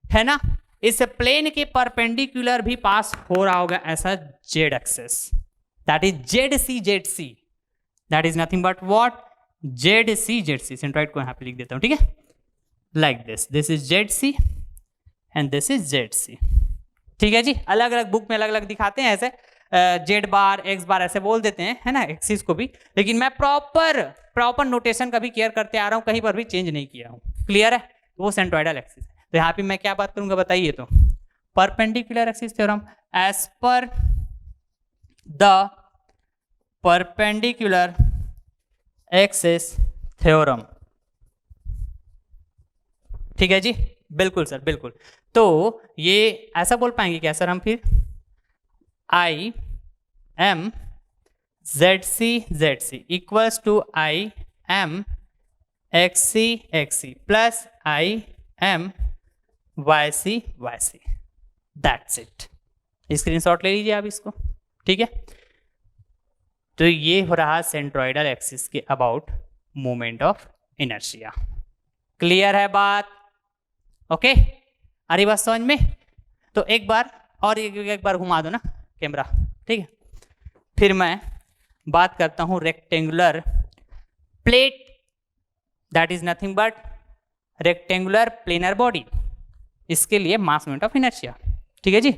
है ना, इस plane के perpendicular भी पास हो रहा होगा ऐसा Z axes, that is Z C, that is nothing but what, Z C, centroid को यहां पे लिख देता हूं, ठीक है, like this is Z C and this is Z C, ठीक है जी। अलग अलग बुक में अलग अलग दिखाते हैं ऐसे, जेड बार एक्स बार ऐसे बोल देते हैं, है ना, एक्सिस को भी, लेकिन मैं प्रॉपर नोटेशन का भी केयर करते आ रहा हूं, कहीं पर भी चेंज नहीं किया हूं, क्लियर है, वो सेंट्रोइडल एक्सिस है। तो यहाँ पे मैं क्या बात करूंगा बताइए, तो perpendicular axis theorem, as per the perpendicular axis theorem, ठीक है जी, बिल्कुल सर बिल्कुल। तो ये ऐसा बोल पाएंगे क्या सर हम फिर, I M Z C equals to I M X C plus I M Y C, that's it. Screenshot ले लीजिए आप इसको, ठीक है। तो ये हो रहा सेंट्रोइडल एक्सिस के about moment of inertia, clear है बात, ओके, अरे बात समझ में। तो एक बार और एक बार घुमा दो ना कैमरा, ठीक है। फिर मैं बात करता हूं rectangular plate, that is nothing but rectangular planar body, इसके लिए मास मोमेंट ऑफ इनर्शिया, ठीक है जी।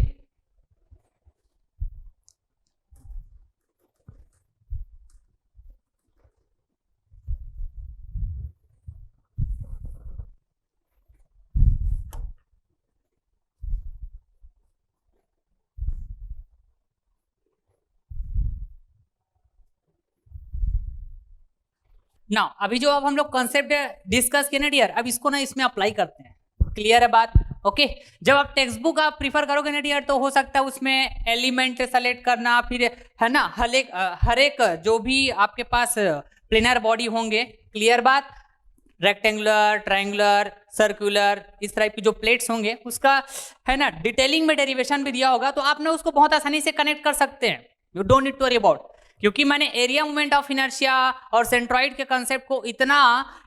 ना अभी जो अब हम लोग कॉन्सेप्ट डिस्कस किए ना डियर, अब इसको ना इसमें अप्लाई करते हैं, क्लियर है बात, ओके। जब आप टेक्स्ट बुक आप प्रीफर करोगे ना डियर, तो हो सकता है उसमें एलिमेंट सेलेक्ट करना, फिर है ना हर एक जो भी आपके पास प्लेनर बॉडी होंगे, क्लियर बात, रेक्टेंगुलर, ट्रायंगुलर, सर्कुलर, इस टाइप की जो प्लेट्स होंगे उसका है ना डिटेलिंग में डेरिवेशन भी दिया होगा, तो आप ना उसको बहुत आसानी से कनेक्ट कर सकते हैं, you don't need to worry about, क्योंकि मैंने एरिया मोमेंट ऑफ इनर्शिया और सेंट्रॉइड के कंसेप्ट को इतना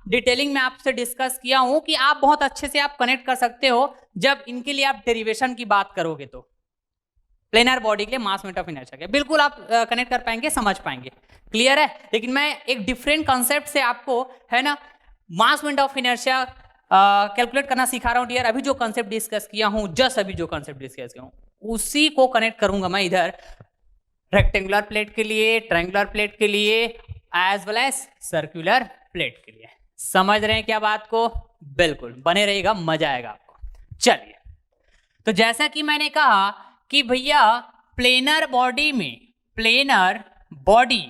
डिटेलिंग में आपसे डिस्कस किया हूं कि आप बहुत अच्छे से आप कनेक्ट कर सकते हो जब इनके लिए आप डेरिवेशन की बात करोगे, तो प्लेनर बॉडी के लिए मास मोमेंट ऑफ इनर्शिया के बिल्कुल आप कनेक्ट कर पाएंगे, समझ पाएंगे, क्लियर है। लेकिन मैं एक डिफरेंट कंसेप्ट से आपको है ना मास मोमेंट ऑफ इनर्शिया कैलकुलेट करना सिखा रहा हूं डियर। अभी जो कंसेप्ट डिस्कस किया हूं, जस्ट अभी जो कंसेप्ट डिस्कस किया हूं उसी को कनेक्ट करूंगा मैं इधर रेक्टेंगुलर प्लेट के लिए, ट्रायंगुलर प्लेट के लिए, as well as circular plate के लिए। समझ रहे हैं क्या बात को, बिल्कुल बने रहेगा, मजा आएगा आपको। चलिए, तो जैसा कि मैंने कहा कि भैया प्लेनर बॉडी में, प्लेनर बॉडी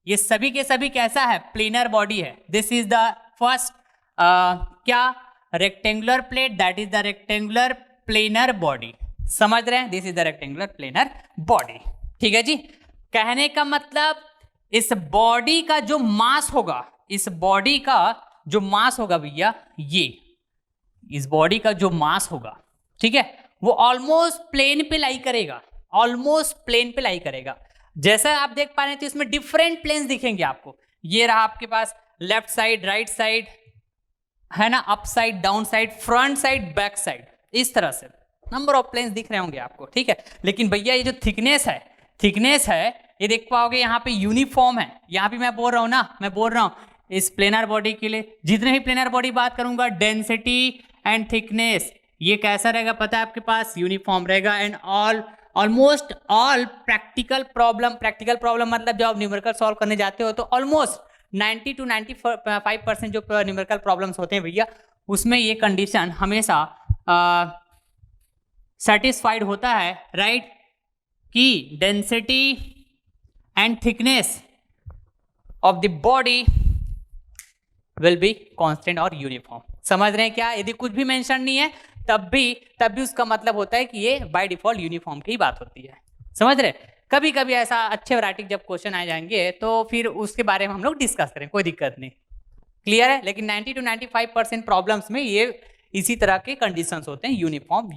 ये सभी के सभी कैसा है, प्लेनर बॉडी है। दिस इज द फर्स्ट क्या, rectangular plate, that is the rectangular planar body, समझ रहे हैं, this is the rectangular planar body, ठीक है जी। कहने का मतलब इस बॉडी का जो मास होगा, इस बॉडी का जो मास होगा भैया, ये इस बॉडी का जो मास होगा, ठीक है, वो ऑलमोस्ट प्लेन पे लाई करेगा, ऑलमोस्ट प्लेन पे लाई करेगा। जैसा आप देख पा रहे हैं तो इसमें डिफरेंट प्लेन्स दिखेंगे आपको, ये रहा आपके पास लेफ्ट साइड, राइट साइड, है ना, up side, down side, front side, back side, इस तरह से नंबर ऑफ प्लेन्स दिख रहे होंगे आपको, ठीक है। लेकिन भैया ये जो थिकनेस है ये देख पाओगे यहाँ पे यूनिफॉर्म है। यहाँ पे मैं बोल रहा हूँ ना, मैं बोल रहा हूँ इस प्लेनर बॉडी के लिए जितने भी प्लेनर बॉडी बात करूंगा, डेंसिटी एंड थिकनेस ये कैसा रहेगा पता है आपके पास, यूनिफॉर्म रहेगा। And almost all practical problem मतलब जब आप न्यूमेरिकल सॉल्व करने जाते हो तो ऑलमोस्ट 90 to 95% जो न्यूमेरिकल प्रॉब्लम्स होते हैं भैया, उसमें ये कंडीशन हमेशा सेटिस्फाइड होता है, राइट, कि density and thickness of the body will be constant और यूनिफॉर्म। समझ रहे हैं क्या? यदि कुछ भी मेंशन नहीं है तब भी उसका मतलब होता है कि ये बाय डिफॉल्ट यूनिफॉर्म की बात होती है। समझ रहे? कभी कभी ऐसा अच्छे वैरायटी जब क्वेश्चन आ जाएंगे तो फिर उसके बारे में हम लोग डिस्कस करें, कोई दिक्कत नहीं, क्लियर है। लेकिन 90 to 95% प्रॉब्लम्स में ये इसी तरह के कंडीशंस होते हैं, यूनिफॉर्म।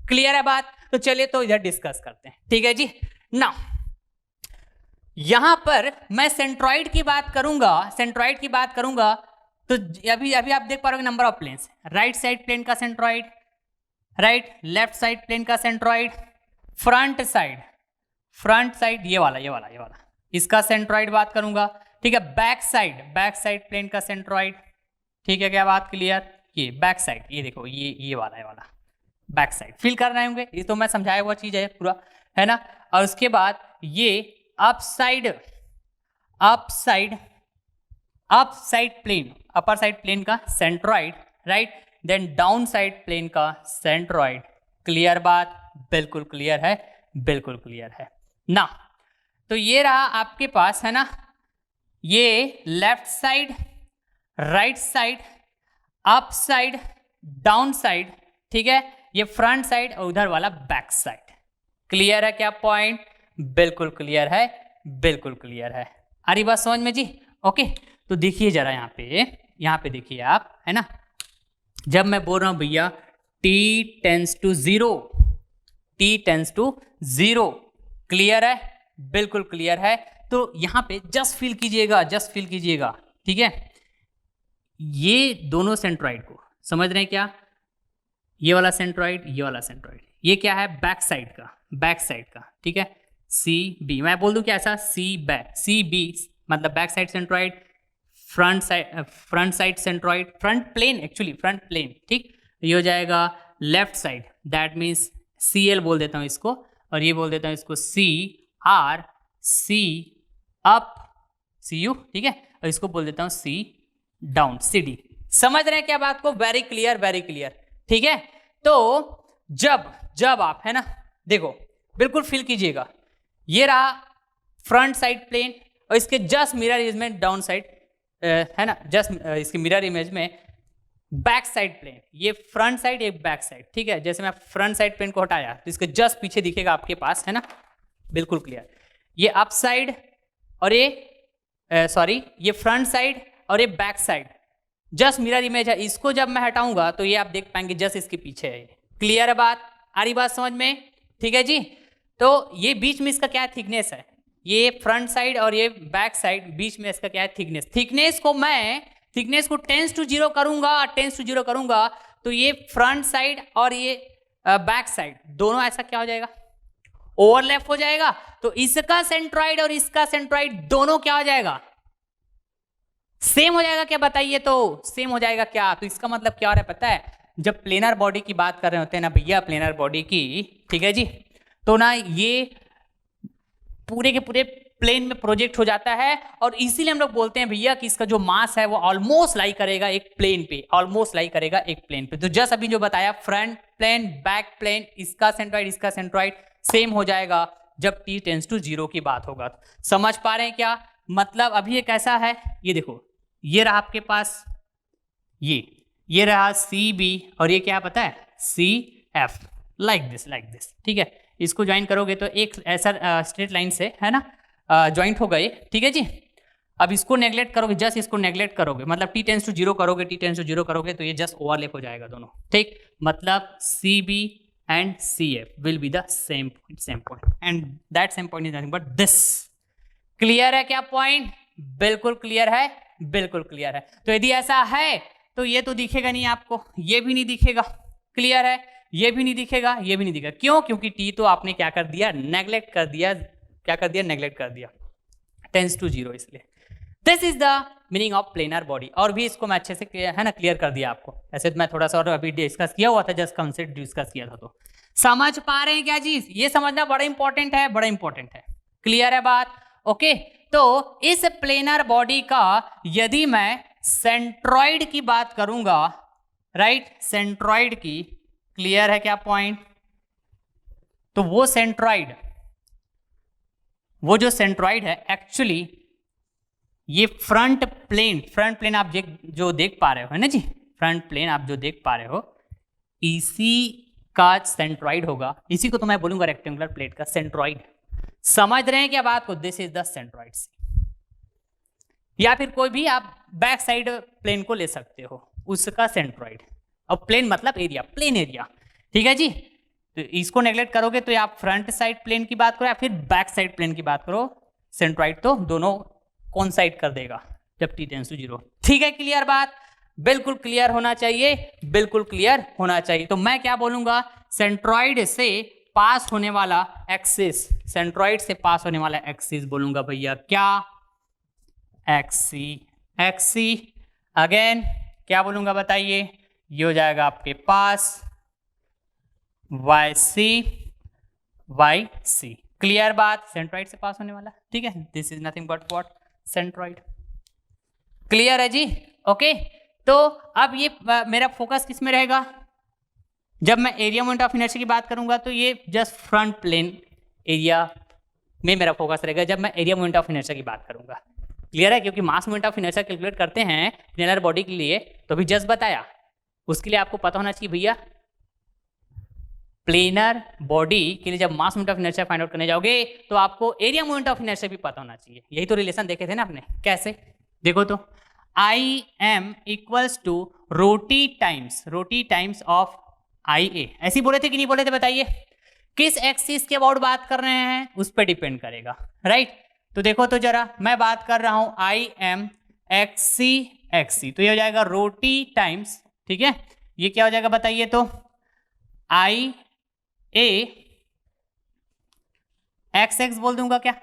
क्लियर है बात? तो चलिए तो इधर डिस्कस करते हैं, ठीक है जी। नाउ यहां पर मैं सेंट्रॉइड की बात करूंगा तो अभी आप देख पा रहे हो number of planes. Right side plane का centroid, right, left side plane का सेंट्रॉइड, फ्रंट साइड ये वाला इसका सेंट्रॉइड बात करूंगा, ठीक है। बैक साइड प्लेन का सेंट्रॉइड, ठीक है, क्या बात क्लियर। ये बैक साइड, ये देखो ये वाला बैक साइड, फील कर रहे होंगे, ये तो मैं समझाया हुआ चीज है पूरा, है ना। और उसके बाद ये up side plane, upper side plane का centroid, right, then down side plane का सेंट्रॉइड। क्लियर बात, बिल्कुल क्लियर है, बिल्कुल क्लियर है ना। तो ये रहा आपके पास, है ना, ये left side, right side, up side, down side, ठीक है, ये फ्रंट साइड और उधर वाला बैक साइड। क्लियर है क्या पॉइंट? बिल्कुल क्लियर है, बिल्कुल क्लियर है। आ रही बात समझ में जी? ओके, तो देखिए जरा यहाँ पे देखिए आप, है ना, जब मैं बोल रहा हूं भैया t tends to zero, clear है, बिल्कुल क्लियर है। तो यहाँ पे जस्ट फील कीजिएगा, ठीक है। ये दोनों सेंट्रॉइड को समझ रहे हैं क्या? ये वाला सेंट्रॉइड, ये क्या है? बैक साइड का, ठीक है, सी बी। मैं बोल दूं क्या ऐसा? सी बी मतलब back side centroid, front side centroid, front plane, ठीक। ये हो जाएगा left side, that means C L बोल देता हूं इसको, और ये बोल देता हूं इसको C R, C up, C U, ठीक है, और इसको बोल देता हूं सी डाउन, सी डी। समझ रहे हैं क्या बात को? वेरी क्लियर, ठीक है। तो जब आप, है ना, देखो बिल्कुल फील कीजिएगा, ये रहा फ्रंट साइड प्लेन और इसके जस्ट मिरर इमेज में डाउन साइड, है ना, जस्ट इसके मिरर इमेज में बैक साइड प्लेन, ये फ्रंट साइड, ये बैक साइड, ठीक है। जैसे मैं फ्रंट साइड प्लेन को हटाया तो इसके जस्ट पीछे दिखेगा आपके पास, है ना, बिल्कुल क्लियर। ये अप साइड और ये फ्रंट साइड और ये back side, just mirror image है। इसको जब मैं हटाऊंगा तो ये आप देख पाएंगे जस्ट इसके पीछे है। क्लियर है बात? आ रही बात समझ में? ठीक है जी। तो ये बीच में इसका क्या थिकनेस है? ये फ्रंट साइड और ये बैक साइड, बीच में इसका क्या है? थिकनेस। थिकनेस को टेंस टू जीरो करूंगा तो ये फ्रंट साइड और ये बैक साइड दोनों ऐसा क्या हो जाएगा? ओवरलैप हो जाएगा। तो इसका सेंट्रॉइड और इसका सेंट्रॉइड दोनों क्या हो जाएगा? सेम हो जाएगा क्या? बताइए तो। सेम हो जाएगा क्या? तो इसका मतलब क्या हो रहा है पता है? जब प्लेनर बॉडी की बात कर रहे होते हैं ना भैया, प्लेनर बॉडी की, ठीक है जी, तो ना ये पूरे के पूरे प्लेन में प्रोजेक्ट हो जाता है और इसीलिए हम लोग बोलते हैं भैया कि इसका जो मास है वो ऑलमोस्ट लाई करेगा एक प्लेन पे, तो जस्ट अभी जो बताया फ्रंट प्लेन, बैक प्लेन, इसका सेंट्रॉइड सेम हो जाएगा जब t टेंस टू जीरो की बात होगा। समझ पा रहे हैं क्या? मतलब अभी ये कैसा है, ये देखो, ये रहा आपके पास, ये रहा सी बी और ये क्या पता है? सी एफ, लाइक दिस, ठीक है। इसको ज्वाइन करोगे तो एक ऐसा स्ट्रेट लाइन से, है ना, ज्वाइंट हो गए, ठीक है जी। अब इसको नेग्लेक्ट करोगे, जस्ट इसको नेग्लेक्ट करोगे, मतलब t टेंस टू जीरो करोगे तो ये जस्ट ओवरलैप हो जाएगा दोनों, ठीक। मतलब C B and C F will be the same point and that same point is nothing but this. Clear है क्या पॉइंट? बिल्कुल क्लियर है, बिल्कुल क्लियर है। तो यदि ऐसा है तो ये तो दिखेगा नहीं आपको, ये भी नहीं दिखेगा, क्लियर है, ये भी नहीं दिखेगा, ये भी नहीं दिखेगा। क्यों? क्योंकि टी तो आपने क्या कर दिया? नेग्लेक्ट कर दिया। क्या कर दिया? नेग्लेक्ट कर दिया, टेंस टू जीरो। इसलिए this is the meaning of planar body. और भी इसको मैं अच्छे से, है ना, क्लियर कर दिया आपको। ऐसे तो मैं थोड़ा सा और अभी डिस्कस किया हुआ था, जस्ट कंसेप्ट डिस्कस किया था। तो समझ पा रहे हैं क्या जी? ये समझना बड़ा इंपॉर्टेंट है, क्लियर है बात? ओके, तो इस प्लेनर बॉडी का यदि मैं सेंट्रॉइड की बात करूंगा, राइट, सेंट्रॉइड की, क्लियर है क्या पॉइंट? तो वो जो सेंट्रॉइड है एक्चुअली ये फ्रंट प्लेन आप जो देख पा रहे हो, है ना जी, फ्रंट प्लेन आप जो देख पा रहे हो, इसी का सेंट्रॉइड होगा। इसी को तो मैं बोलूंगा रेक्टेंगुलर प्लेट का सेंट्रॉइड। समझ रहे हैं क्या बात को? This is the centroid. या फिर कोई भी आप बैक साइड प्लेन को ले सकते हो, उसका सेंट्रॉइड। अब प्लेन मतलब एरिया, प्लेन एरिया, ठीक है जी। तो इसको नेग्लेक्ट करोगे तो आप फ्रंट साइड प्लेन की बात करो या फिर बैक साइड प्लेन की बात करो, सेंट्रॉइड तो दोनों कौन साइड कर देगा जब t टेंस टू जीरो। ठीक है, क्लियर बात? बिल्कुल क्लियर होना चाहिए, बिल्कुल क्लियर होना चाहिए। तो मैं क्या बोलूंगा, सेंट्रॉइड से पास होने वाला एक्सिस, सेंट्रॉइड से पास होने वाला एक्सिस बोलूंगा भैया क्या, एक्सी, एक्सी। अगेन क्या बोलूंगा बताइए, ये हो जाएगा आपके पास Y C, Y C. Clear बात, सेंट्रॉइड से पास होने वाला, ठीक है। This is nothing but what, centroid. Clear है जी, ओके। तो अब ये मेरा फोकस किस में रहेगा, जब मैं एरिया मोमेंट ऑफ इनर्शिया की बात करूंगा तो ये जस्ट फ्रंट प्लेन एरिया में मेरा फोकस रहेगा जब मैं एरिया मोमेंट ऑफ इनर्शिया की बात करूंगा। क्लियर है, क्योंकि मास मोमेंट ऑफ इनर्शिया कैलकुलेट करते हैं प्लेनर बॉडी के लिए, तो अभी जस्ट बताया, उसके लिए आपको पता होना चाहिए भैया, प्लेनर बॉडी के लिए जब मास moment of inertia find out करने जाओगे तो आपको एरिया मोमेंट ऑफ इनर्शिया भी पता होना चाहिए। यही तो रिलेशन देखे थे ना आपने, कैसे देखो तो, I M equals to roti times of I A, ऐसे बोले थे कि नहीं बोले थे बताइए। किस एक्सिस के अबाउट बात कर रहे हैं उस पर डिपेंड करेगा, राइट। तो देखो तो जरा, मैं बात कर रहा हूं आई एम एक्सी एक्सी, तो ये हो जाएगा रोटी टाइम्स, ठीक है। ये क्या हो जाएगा बताइए तो, आई ए एक्स एक्स बोल दूंगा क्या,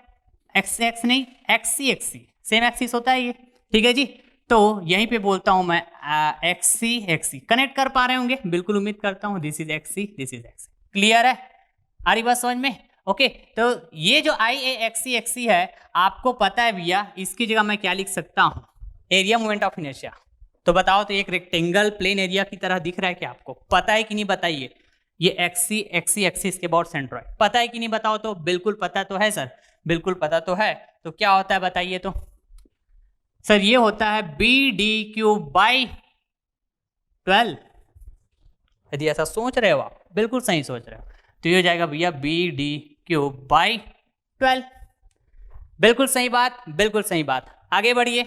एक्स एक्स नहीं, एक्सी एक्सी, सेम एक्सिस होता है ये, ठीक है जी। तो यहीं पे बोलता हूं मैं एक्सी एक्सी, कनेक्ट कर पा रहे होंगे, बिल्कुल उम्मीद करता हूं। This is X C, this is X C, clear है, आ रही बात समझ में, ओके। तो ये जो आई ए एक्सी एक्सी है, आपको पता है भैया, इसकी जगह मैं क्या लिख सकता हूं, एरिया मोमेंट ऑफ इनर्शिया। तो बताओ तो एक रेक्टेंगल प्लेन एरिया की तरह दिख रहा है क्या, आपको पता है कि नहीं बताइए। ये एक्सी एक्सी एक्सिस के अबाउट सेंट्रॉइड, पता है कि नहीं बताओ तो, बिल्कुल पता तो है सर, बिल्कुल पता तो है। तो क्या होता है बताइए तो, सर ये होता है बी डी क्यूब बाई 12। यदि ऐसा सोच रहे हो आप, बिल्कुल सही सोच रहे हो, तो ये हो जाएगा भैया बी डी क्यूब बाई 12। बिल्कुल सही बात, बिल्कुल सही बात। आगे बढ़िए,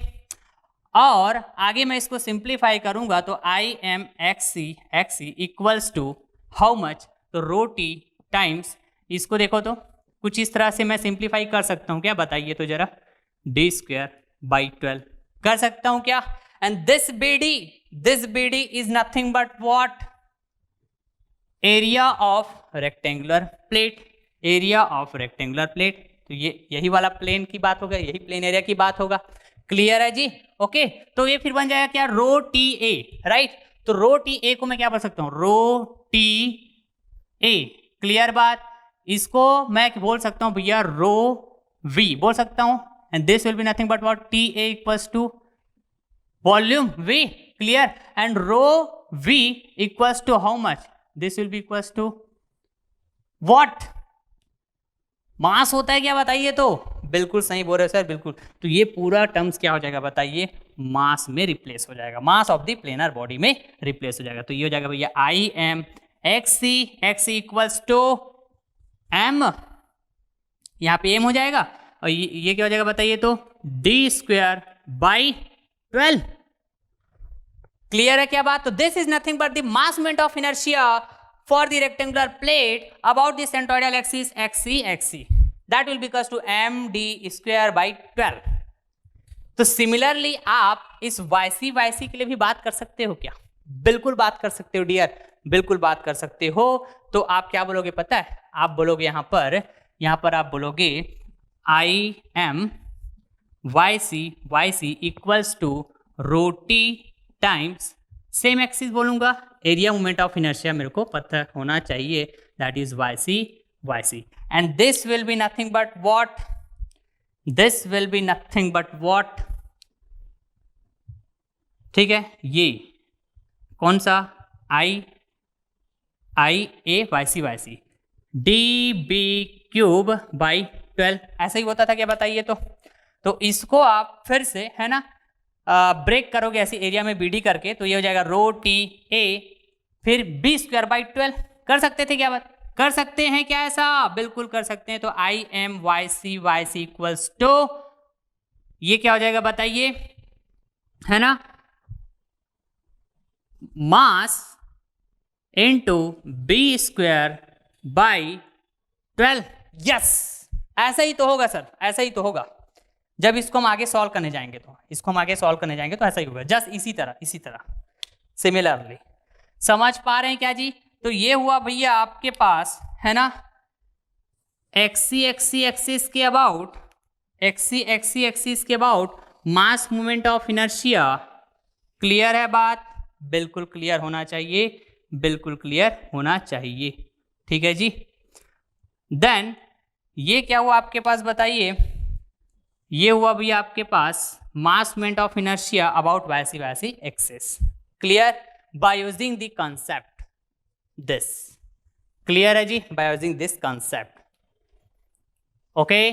और आगे मैं इसको सिंप्लीफाई करूंगा तो I M X C X C equals to how much, तो रोटी टाइम्स, इसको देखो तो कुछ इस तरह से मैं सिंप्लीफाई कर सकता हूं क्या बताइए तो जरा, डी स्क्वायर बाई 12 कर सकता हूं क्या। And this B D is nothing but what, area of rectangular plate, area of rectangular plate. तो ये यही वाला प्लेन की बात होगा, यही प्लेन एरिया की बात होगा। क्लियर है जी, ओके। तो ये फिर बन जाएगा क्या, रो टी ए, राइट। तो रो टी ए को मैं क्या बोल सकता हूं, रो टी ए, क्लियर बात। इसको मैं बोल सकता हूं भैया रो वी बोल सकता हूं, and this will be nothing but what, T A equals to volume V, clear. And rho V equals to how much, this will be equals to what, mass होता है क्या बताइए तो, बिल्कुल सही बोल रहे हो सर, बिल्कुल। तो ये पूरा टर्म्स क्या हो जाएगा बताइए, मास में रिप्लेस हो जाएगा, mass of the planar body में रिप्लेस हो जाएगा। तो ये हो जाएगा भैया I M X C X C equals to M, यहां पे एम हो जाएगा, और ये क्या हो जाएगा बताइए तो, डी स्क्वायर बाई 12। क्लियर है क्या बात। तो this is nothing but the mass moment of inertia for the rectangular plate about the centroidal axis XC, that will be equals to md square by 12। तो सिमिलरली आप इस YC के लिए भी बात कर सकते हो क्या, बिल्कुल बात कर सकते हो डियर, बिल्कुल बात कर सकते हो। तो आप क्या बोलोगे पता है, आप बोलोगे यहां पर आप बोलोगे I M YC equals to roti times same axis बोलूंगा, एरिया मोमेंट ऑफ इनर्शिया मेरे को पता होना चाहिए, that is YC, and this will be nothing but what, this will be nothing but what, ठीक है। ये कौन सा, I A YC D B cube by 12, ऐसा ही होता था क्या बताइए तो इसको आप फिर से है ना ब्रेक करोगे ऐसे एरिया में BD करके, तो ये हो जाएगा रो टी ए फिर बी स्क्वायर बाई 12। कर सकते थे क्या बात, कर सकते हैं क्या ऐसा, बिल्कुल कर सकते हैं। तो I M YC equals to, ये क्या हो जाएगा बताइए, है ना, mass into B square by 12। Yes, ऐसा ही तो होगा सर, ऐसा ही तो होगा। जब इसको हम आगे सॉल्व करने जाएंगे तो ऐसा ही होगा, जस्ट इसी तरह सिमिलरली। समझ पा रहे हैं क्या जी? तो ये हुआ भैया आपके पास है ना एक्सिस के अबाउट एक्सिस के about mass movement of inertia. Clear है बात? बिल्कुल क्लियर होना चाहिए, बिल्कुल क्लियर होना चाहिए। ठीक है जी। देन ये क्या हुआ आपके पास बताइए? ये हुआ भैया आपके पास mass movement of inertia about Y C axis. Clear? By using the concept this. Clear है जी? By using this concept. Okay,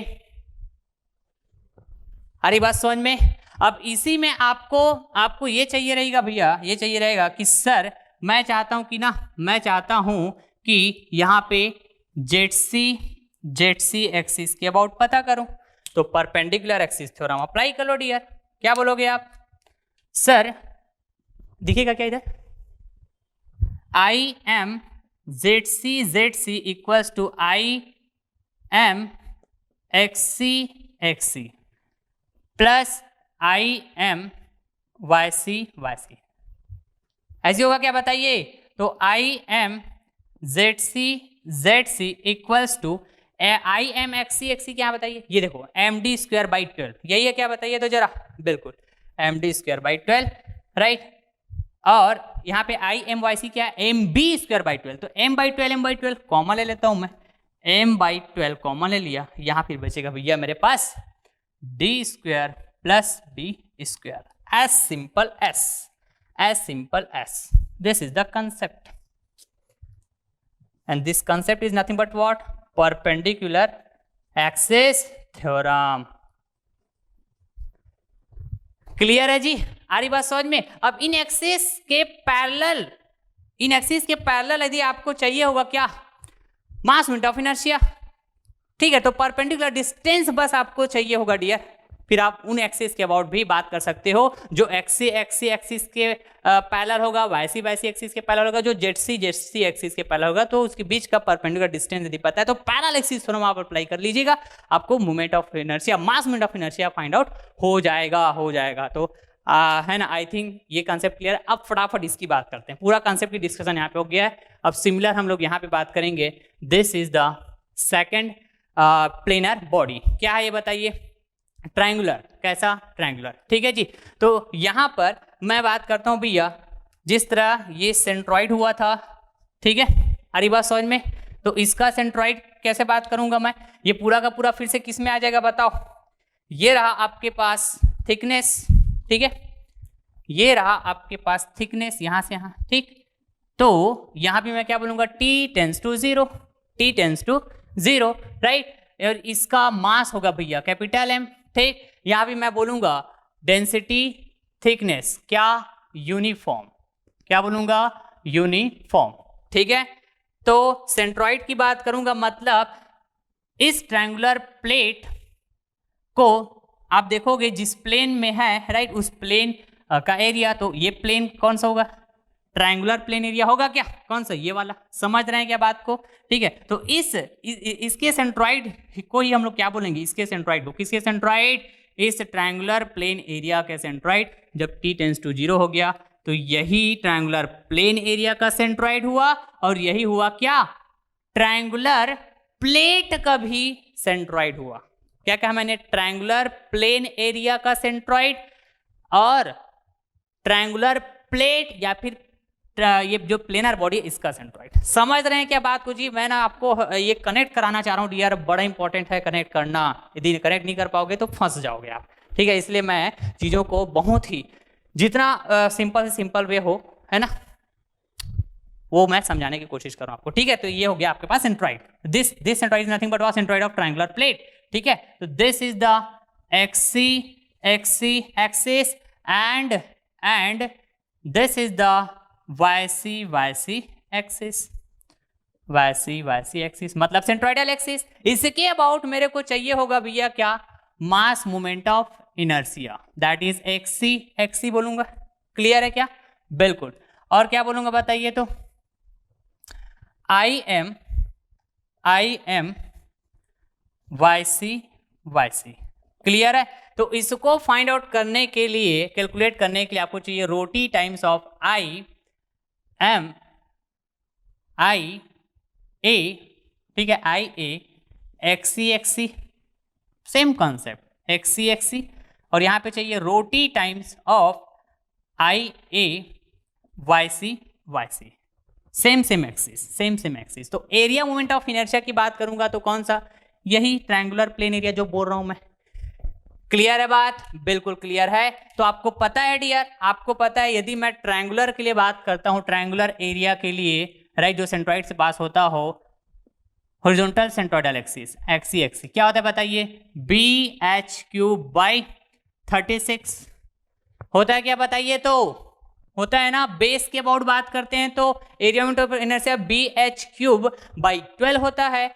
अरे बात समझ में? अब इसी में आपको ये चाहिए रहेगा भैया, ये चाहिए रहेगा कि सर मैं चाहता हूं कि ना, मैं चाहता हूं कि यहां पे जेड सी एक्सिस के अबाउट पता करूं, तो परपेंडिकुलर एक्सिस थ्योरम अप्लाई कर लो डियर। क्या बोलोगे आप? सर दिखेगा क्या इधर? I M Z C equals to I M X C plus I M Y C. ऐसे होगा क्या बताइए? तो I M Z C equals to I M X C क्या बताइए? ये देखो एम डी स्क्वायर बाई 12, यही है क्या बताइए तो जरा? बिल्कुल M D square by 12, right. और यहाँ पे आई एम वाई सी क्या है? M B square by 12। तो एम बाई 12 कॉमन ले लेता हूं मैं, एम बाई 12 कॉमन ले लिया, यहाँ फिर बचेगा भैया मेरे पास D square plus B square. As simple as. This is the concept, and this concept is nothing but what? Perpendicular axis theorem। Clear है जी? आ रही बात समझ में? अब इन एक्सिस के पैरेलल यदि आपको चाहिए होगा क्या? Mass moment of inertia. ठीक है, तो परपेंडिकुलर डिस्टेंस बस आपको चाहिए होगा डियर। फिर आप उन एक्सिस के अबाउट भी बात कर सकते हो जो एक्सिस के पैरेलल होगा, वाईसी एक्सिस के पैरेलल होगा, जो जेडसी एक्सिस के पैरेलल होगा, तो उसके बीच का परपेंडिकुलर डिस्टेंस यदि पता है तो पैरेलल एक्सिस थ्योरम आप अप्लाई कर लीजिएगा, आपको moment of inertia, mass moment of inertia find out हो जाएगा। तो है ना, आई थिंक ये कंसेप्ट क्लियर। अब फटाफट इसकी बात करते हैं। पूरा कंसेप्ट की डिस्कशन यहाँ पे हो गया है। अब सिमिलर हम लोग यहाँ पे बात करेंगे। This is the second planar body. क्या है ये बताइए? ट्रायंगुलर। कैसा? ट्रायंगुलर। ठीक है जी। तो यहां पर मैं बात करता हूं भैया, जिस तरह ये सेंट्रॉइड हुआ था, ठीक है, हरी बात समझ में? तो इसका सेंट्रॉइड कैसे बात करूंगा मैं? ये पूरा का पूरा फिर से किस में आ जाएगा बताओ? ये रहा आपके पास थिकनेस, ठीक है, ये रहा आपके पास थिकनेस यहां से यहां, ठीक। तो यहां भी मैं क्या बोलूंगा? T tends to zero, right. और इसका मास होगा भैया कैपिटल M, ठीक। यहां भी मैं बोलूंगा डेंसिटी थिकनेस क्या? यूनिफॉर्म। क्या बोलूंगा? यूनिफॉर्म, ठीक है। तो सेंट्रॉइड की बात करूंगा, मतलब इस ट्रायंगुलर प्लेट को आप देखोगे जिस प्लेन में है, राइट, उस प्लेन का एरिया, तो ये प्लेन कौन सा होगा? ट्रायंगुलर प्लेन एरिया होगा क्या? कौन सा? ये वाला। समझ रहे हैं क्या बात को? ठीक है। तो इसके सेंट्रॉइड को ही हम लोग क्या बोलेंगे? इसके सेंट्रॉइड को। किसके सेंट्रॉइड? इस ट्रायंगुलर प्लेन एरिया के सेंट्रॉइड। जब T टेंस टू 0 हो गया तो यही ट्रायंगुलर प्लेन एरिया का सेंट्रॉइड हुआ, और यही हुआ क्या? ट्रायंगुलर प्लेट का भी सेंट्रॉइड हुआ। क्या कहा मैंने? ट्रायंगुलर प्लेन एरिया का सेंट्रॉइड और ट्रायंगुलर प्लेट या फिर ये जो प्लेनर बॉडी इसका सेंट्रॉइड। समझ रहे हैं क्या बात को जी? मैं ना आपको ये कनेक्ट कराना चाह रहा हूँ डियर, बड़ा इंपॉर्टेंट है कनेक्ट करना। यदि कनेक्ट नहीं कर पाओगे तो फंस जाओगे आप, ठीक है। इसलिए मैं चीज़ों को बहुत ही जितना सिंपल से सिंपल वे हो, है ना, वो मैं समझाने की कोशिश कर रहा हूँ आपको, ठीक है। तो ये हो गया आपके पास centroid. This centroid is nothing but was centroid of triangular plate, ठीक है। तो this is the axis and this is the Y C axis, मतलब सेंट्रॉइडल एक्सिस। इसके अबाउट मेरे को चाहिए होगा भैया क्या? Mass moment of inertia, that is X C बोलूंगा। क्लियर है क्या? बिल्कुल। और क्या बोलूंगा बताइए? तो आई एम वाईसी। क्लियर है? तो इसको फाइंड आउट करने के लिए, कैलकुलेट करने के लिए आपको चाहिए rho T times of I M I A, ठीक है, I A X C X C, same concept X C X C, और यहां पे चाहिए rho T times of I A Y C Y C, same same axis, same same axis. तो area moment of inertia की बात करूंगा तो कौन सा, यही ट्रायंगुलर प्लेन एरिया जो बोल रहा हूं मैं। क्लियर है बात? बिल्कुल क्लियर है। तो आपको पता है डियर, आपको पता है यदि मैं ट्रायंगुलर के लिए बात करता हूं, ट्रायंगुलर एरिया के लिए, राइट, जो सेंट्रॉइड से पास होता हो, horizontal centroidal axis X C X C, क्या होता है बताइए, बी एच क्यूब बाई 36 होता है क्या बताइए? तो होता है ना। बेस के अबाउट बात करते हैं तो area moment of inertia B H cube by 12 होता है,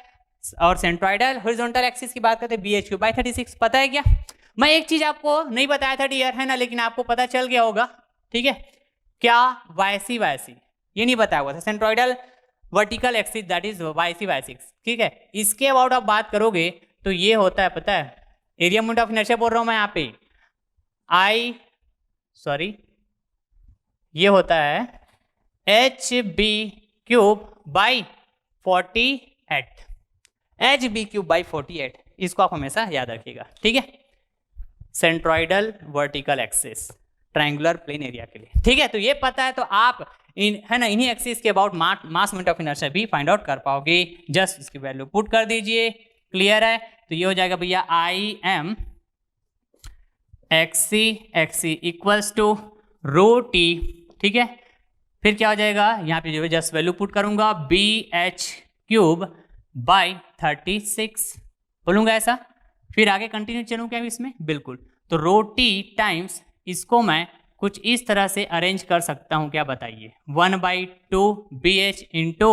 और सेंट्रोइडल हॉरिजॉन्टल एक्सिस की बात करते हैं बी एच क्यूब बाई 36। पता है क्या? मैं एक चीज आपको नहीं बताया था डियर, है ना, लेकिन आपको पता चल गया होगा, ठीक है, क्या, वाईसी वाईसी, ये नहीं बताया हुआ था, centroidal vertical axis that is YC YC, ठीक है। इसके अबाउट आप बात करोगे तो ये होता है, पता है, एरिया मोमेंट ऑफ इनर्शिया बोल रहा हूं मैं यहाँ पे, ये होता है H B cube by 48, H B cube by 48, इसको आप हमेशा याद रखिएगा, ठीक है। Centroidal vertical axis triangular plane area के लिए, ठीक है। तो ये पता है तो आप है ना, इन्हीं एक्सिस के about mass moment of inertia भी फाइंड आउट कर पाओगे। जस्ट इसकी वैल्यू पुट कर दीजिए। क्लियर है? तो ये हो जाएगा भैया I M X C X C equals to rho T, ठीक है। फिर क्या हो जाएगा, यहाँ पे जो है जस्ट वैल्यू पुट करूंगा, बी एच क्यूब बाई 36 बोलूंगा ऐसा। फिर आगे कंटिन्यू चलूँ क्या इसमें? बिल्कुल। तो रो टी टाइम्स, इसको मैं कुछ इस तरह से अरेंज कर सकता हूं, क्या बताइए, 1/2 B H into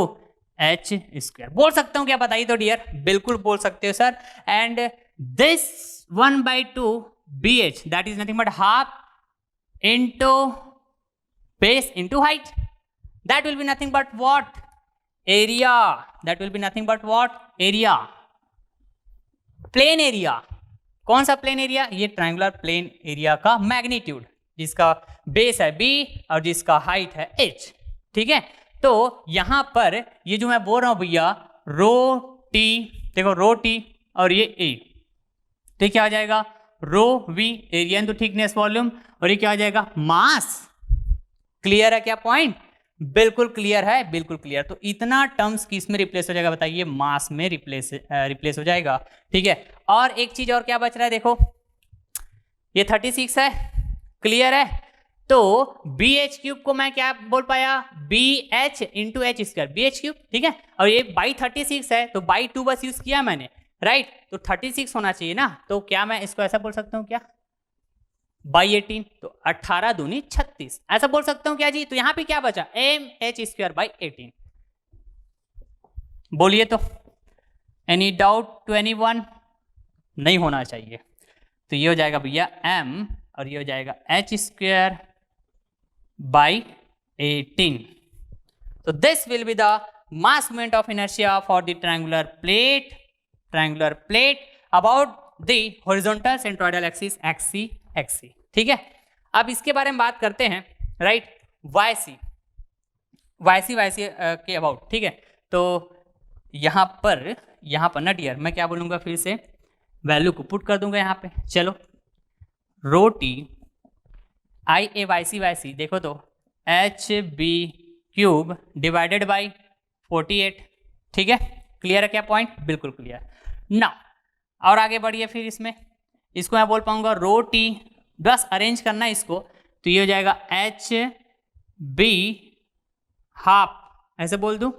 H square बोल सकता हूं, क्या बताइए? तो डियर बिल्कुल बोल सकते हो sir. And this 1/2 B H that is nothing but half into base into height, that will be nothing but what, area, that will be nothing but what, area, plane area. कौन सा plane area? ये triangular plane area का magnitude, जिसका base है b और जिसका height है h, ठीक है। तो यहां पर ये जो मैं बोल रहा हूं भैया, रो टी, देखो रो टी और ये a, तो क्या आ जाएगा, रो v area into thickness volume, और ये क्या आ जाएगा, मास। क्लियर है क्या पॉइंट? बिल्कुल क्लियर है, बिल्कुल क्लियर। तो इतना टर्म्स किस में रिप्लेस हो जाएगा बताइए? मास में रिप्लेस हो जाएगा, ठीक है। और एक चीज और क्या बच रहा है, देखो ये 36 है, क्लियर है। तो बी एच क्यूब को मैं क्या बोल पाया, B H into H square, B H cube, ठीक है। और ये बाई 36 है तो बाई 2 बस यूज किया मैंने, राइट। तो 36 होना चाहिए ना, तो क्या मैं इसको ऐसा बोल सकता हूं क्या, बाई 18, तो 18 दूनी 36, ऐसा बोल सकता हूं क्या जी? तो यहां पे क्या बचा, एम एच स्क्वायर बाई 18। बोलिए तो, एनी डाउट टू एनीवन? नहीं होना चाहिए। तो ये हो जाएगा भैया m, और ये हो जाएगा एच स्क्वायर बाई 18। तो this will be the mass moment of inertia for the triangular plate about the horizontal centroidal axis X C X C, ठीक है। अब इसके बारे में बात करते हैं, राइट, वाईसी के अबाउट, ठीक है। तो यहां पर ना डियर, मैं क्या बोलूंगा, फिर से वैल्यू को पुट कर दूंगा यहां पे। चलो, rho T I A Y C, देखो तो H B cube divided by 48, ठीक है। क्लियर है क्या पॉइंट? बिल्कुल क्लियर ना। और आगे बढ़िए, फिर इसको मैं बोल पाऊंगा रो टी, बस अरेंज करना है इसको, तो ये हो जाएगा एच बी हाफ, ऐसे बोल दूं,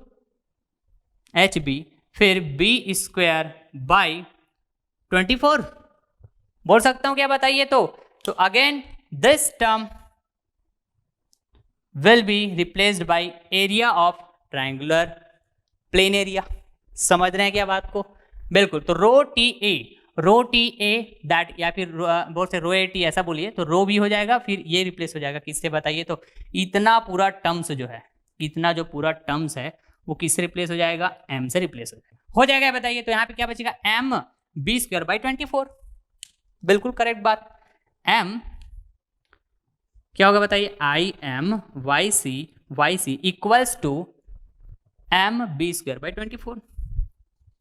एच बी, फिर बी स्क्वायर बाई 24 बोल सकता हूं क्या बताइए? तो again this term will be replaced by area of triangular plane area. समझ रहे हैं क्या बात को? बिल्कुल। तो रो टी ए दैट, या फिर बोल से रो ए टी ऐसा बोलिए, तो रो भी हो जाएगा, फिर ये रिप्लेस हो जाएगा किससे बताइए? तो इतना पूरा टर्म्स जो है, इतना जो पूरा टर्म्स है वो किससे रिप्लेस हो जाएगा? m से रिप्लेस हो जाएगा बताइए। तो यहाँ पे क्या बचेगा, m बी स्क्वायर बाई 24, बिल्कुल करेक्ट बात। m क्या होगा बताइए, I M Y C Y C equals to M B square by 24,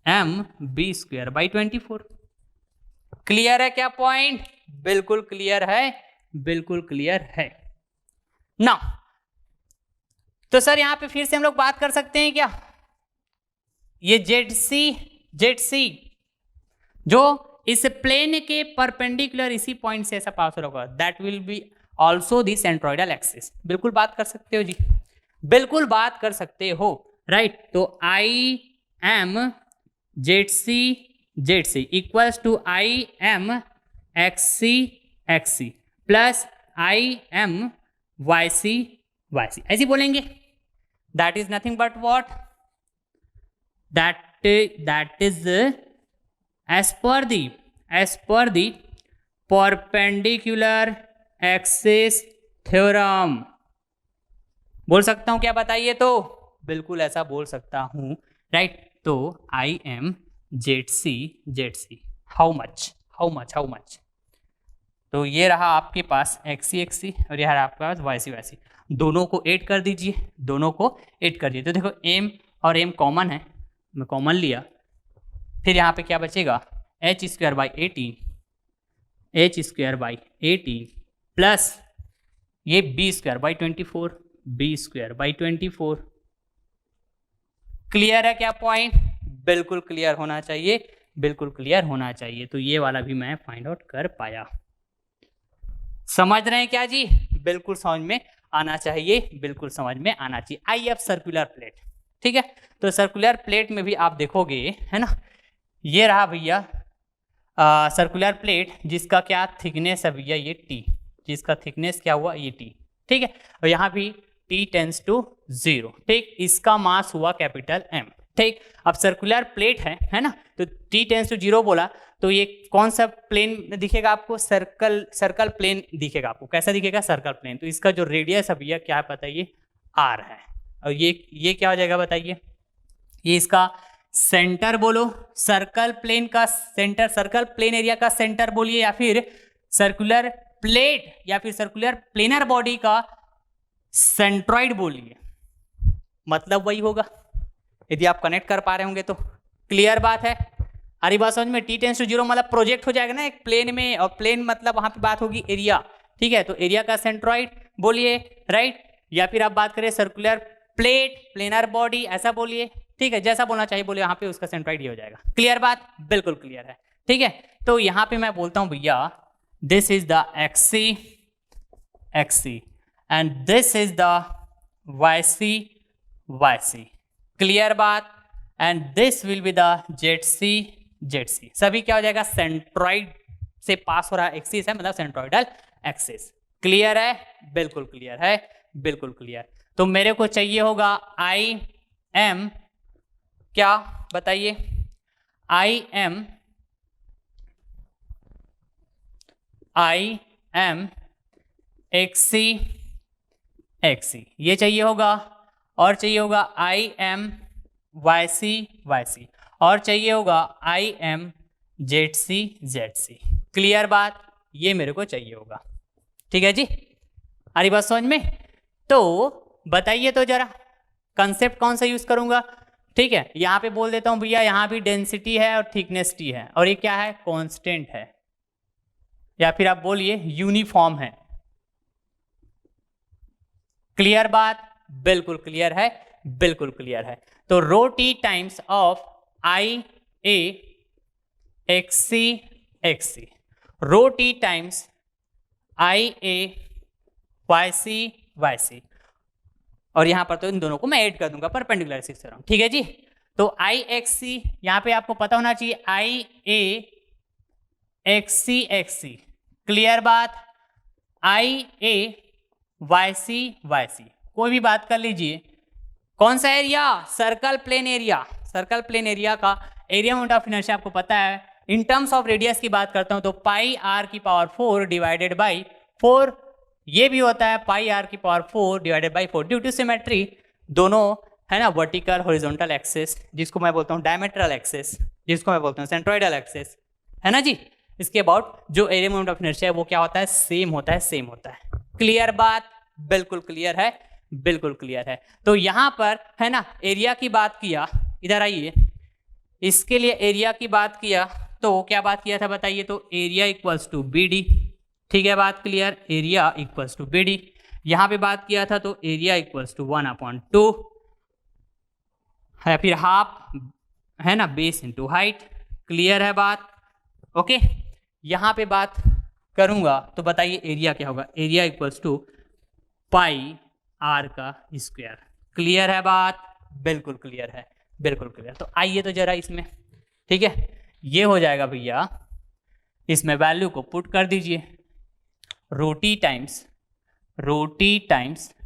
M B square by 24। Clear है क्या पॉइंट? बिल्कुल क्लियर है, बिल्कुल क्लियर है ना। तो सर यहां पे फिर से हम लोग बात कर सकते हैं क्या, ये जेड सी जो इस प्लेन के परपेंडिकुलर इसी पॉइंट से ऐसा पास हो रहा होगा, that will B also the centroidal axis. बिल्कुल बात कर सकते हो जी, बिल्कुल बात कर सकते हो, राइट। तो I M Z C equals to I M X C plus I M Y C ऐसे बोलेंगे। That is nothing but what, that is as per the perpendicular axis theorem। बोल सकता हूं क्या, बताइए तो? बिल्कुल ऐसा बोल सकता हूं, राइट। तो I M Z C how much, तो ये रहा आपके पास एक्स सी और यह रहा आपके पास वाई सी। दोनों को ऐड कर दीजिए, दोनों को ऐड कर दीजिए। तो देखो एम और एम कॉमन है, मैं कॉमन लिया, फिर यहाँ पे क्या बचेगा, एच स्क्वायर बाई 18 प्लस ये बी स्क्वायर बाई 24। क्लियर है क्या पॉइंट? बिल्कुल क्लियर होना चाहिए, बिल्कुल क्लियर होना चाहिए। तो ये वाला भी मैं फाइंड आउट कर पाया। समझ रहे हैं क्या जी? बिल्कुल समझ में आना चाहिए, बिल्कुल समझ में आना चाहिए। आई एफ सर्कुलर प्लेट, ठीक है। तो सर्कुलर प्लेट में भी आप देखोगे, है ना, ये रहा भैया सर्कुलर प्लेट जिसका क्या थिकनेस है भैया, ये टी, जिसका थिकनेस क्या हुआ, ये टी, ठीक है। और यहाँ भी टी टेंस टू 0, ठीक। इसका मास हुआ कैपिटल एम, ठीक। अब सर्कुलर प्लेट है ना, तो टी टेंस टू 0 बोला, तो ये कौन सा प्लेन दिखेगा आपको, सर्कल प्लेन दिखेगा आपको। कैसा दिखेगा, सर्कल प्लेन। तो इसका जो रेडियस है भैया क्या बताइए, आर है। और ये क्या हो जाएगा बताइए, ये इसका सेंटर बोलो, सर्कल प्लेन का सेंटर, सर्कल प्लेन एरिया का सेंटर बोलिए, या फिर सर्कुलर प्लेट या फिर सर्कुलर प्लेनर बॉडी का सेंट्रॉइड बोलिए, मतलब वही होगा, यदि आप कनेक्ट कर पा रहे होंगे तो। क्लियर बात है? अरे बात समझ में, टी टेंस टू 0 मतलब प्रोजेक्ट हो जाएगा ना एक प्लेन में, और प्लेन मतलब वहां पे बात होगी एरिया, ठीक है। तो एरिया का सेंट्रॉइड बोलिए, राइट। या फिर आप बात करें सर्कुलर प्लेट प्लेनर बॉडी, ऐसा बोलिए, ठीक है। जैसा बोलना चाहिए बोलिए, यहाँ पे उसका सेंट्रॉइड ही हो जाएगा। क्लियर बात? बिल्कुल क्लियर है, ठीक है। तो यहाँ पे मैं बोलता हूं भैया, this is the X C and this is the Y C. Clear बात? And this will be the Z C. सभी क्या हो जाएगा, सेंट्रॉइड से पास हो रहा एक्सिस है, मतलब सेंट्रॉइडल एक्सिस। क्लियर है? बिल्कुल क्लियर है, बिल्कुल क्लियर। तो मेरे को चाहिए होगा आई एम, क्या बताइए, आई एम एक्सी ये चाहिए होगा, और चाहिए होगा आई एम वाई सी, और चाहिए होगा I M Z C. Clear बात? ये मेरे को चाहिए होगा, ठीक है जी। अरे बात समझ में? तो बताइए तो जरा, कंसेप्ट कौन सा यूज करूंगा, ठीक है। यहां पे बोल देता हूं भैया, यहां भी डेंसिटी है और थिकनेस टी है, और ये क्या है, कांस्टेंट है, या फिर आप बोलिए यूनिफॉर्म है। क्लियर बात? बिल्कुल क्लियर है, बिल्कुल क्लियर है। तो rho T times of I A X C, rho T times I A Y C, और यहां पर तो इन दोनों को मैं ऐड कर दूंगा परपेंडिकुलर एक्सिस थ्योरम, ठीक है जी। तो आई एक्स सी, यहां पे आपको पता होना चाहिए आई ए एक्सी। क्लियर बात? आई ए वाई सी, कोई भी बात कर लीजिए। कौन सा area, circle plain area. Circle plane area का एरिया मोमेंट ऑफ इनर्शिया आपको पता है। इन टर्म्स ऑफ रेडियस की बात करता हूं तो पाई आर की पावर 4 डिवाइडेड बाई 4, ये भी होता है पाई आर की power 4 divided by 4 due to symmetry. दोनों है ना, वर्टिकल हॉरिजॉन्टल एक्सिस, जिसको मैं बोलता हूँ डायमेट्रल एक्सिस, जिसको मैं बोलता हूँ सेंट्रोइडल एक्सिस, है ना जी। इसके अबाउट जो एरिया मोमेंट ऑफ इनर्शिया है वो क्या होता है, सेम होता है। क्लियर बात? बिल्कुल क्लियर है, बिल्कुल क्लियर है। तो यहां पर है ना एरिया की बात किया, इधर आइए, इसके लिए एरिया की बात किया तो क्या बात किया था बताइए, तो area equals to B D, ठीक है बात clear, area equals to B D. यहां पे बात किया था तो एरिया इक्वल्स टू 1/2 है, फिर हाफ है ना बेस इंटू हाइट, क्लियर है बात, ओके। यहां पे बात करूंगा तो बताइए एरिया क्या होगा, area equals to pi R का स्क्वायर, क्लियर है बात, बिल्कुल क्लियर है, बिल्कुल क्लियर। तो आइए तो जरा इसमें, ठीक है, ये हो जाएगा भैया, इसमें वैल्यू को पुट कर दीजिए, रोटी टाइम्स,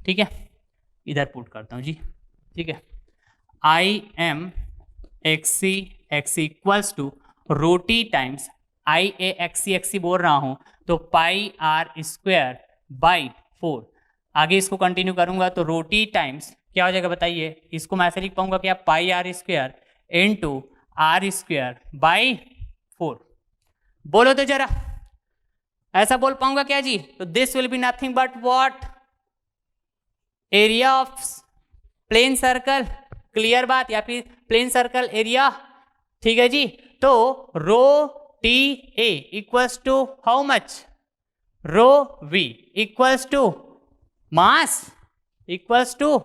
ठीक है, इधर पुट करता हूं जी, ठीक है, I M X C X C equals to roti times I A X C बोल रहा हूं तो पाई आर स्क्वायर बाई 4। आगे इसको कंटिन्यू करूंगा तो रोटी टाइम्स क्या हो जाएगा बताइए, इसको मैं ऐसे लिख पाऊंगा क्या, pi R square into R square by 4। बोलो तो जरा, ऐसा बोल पाऊंगा क्या जी, तो this will be nothing but what, area of plane circle, clear बात, या फिर प्लेन सर्कल एरिया, ठीक है जी। तो rho T A equals to how much, rho V equals to mass, equals to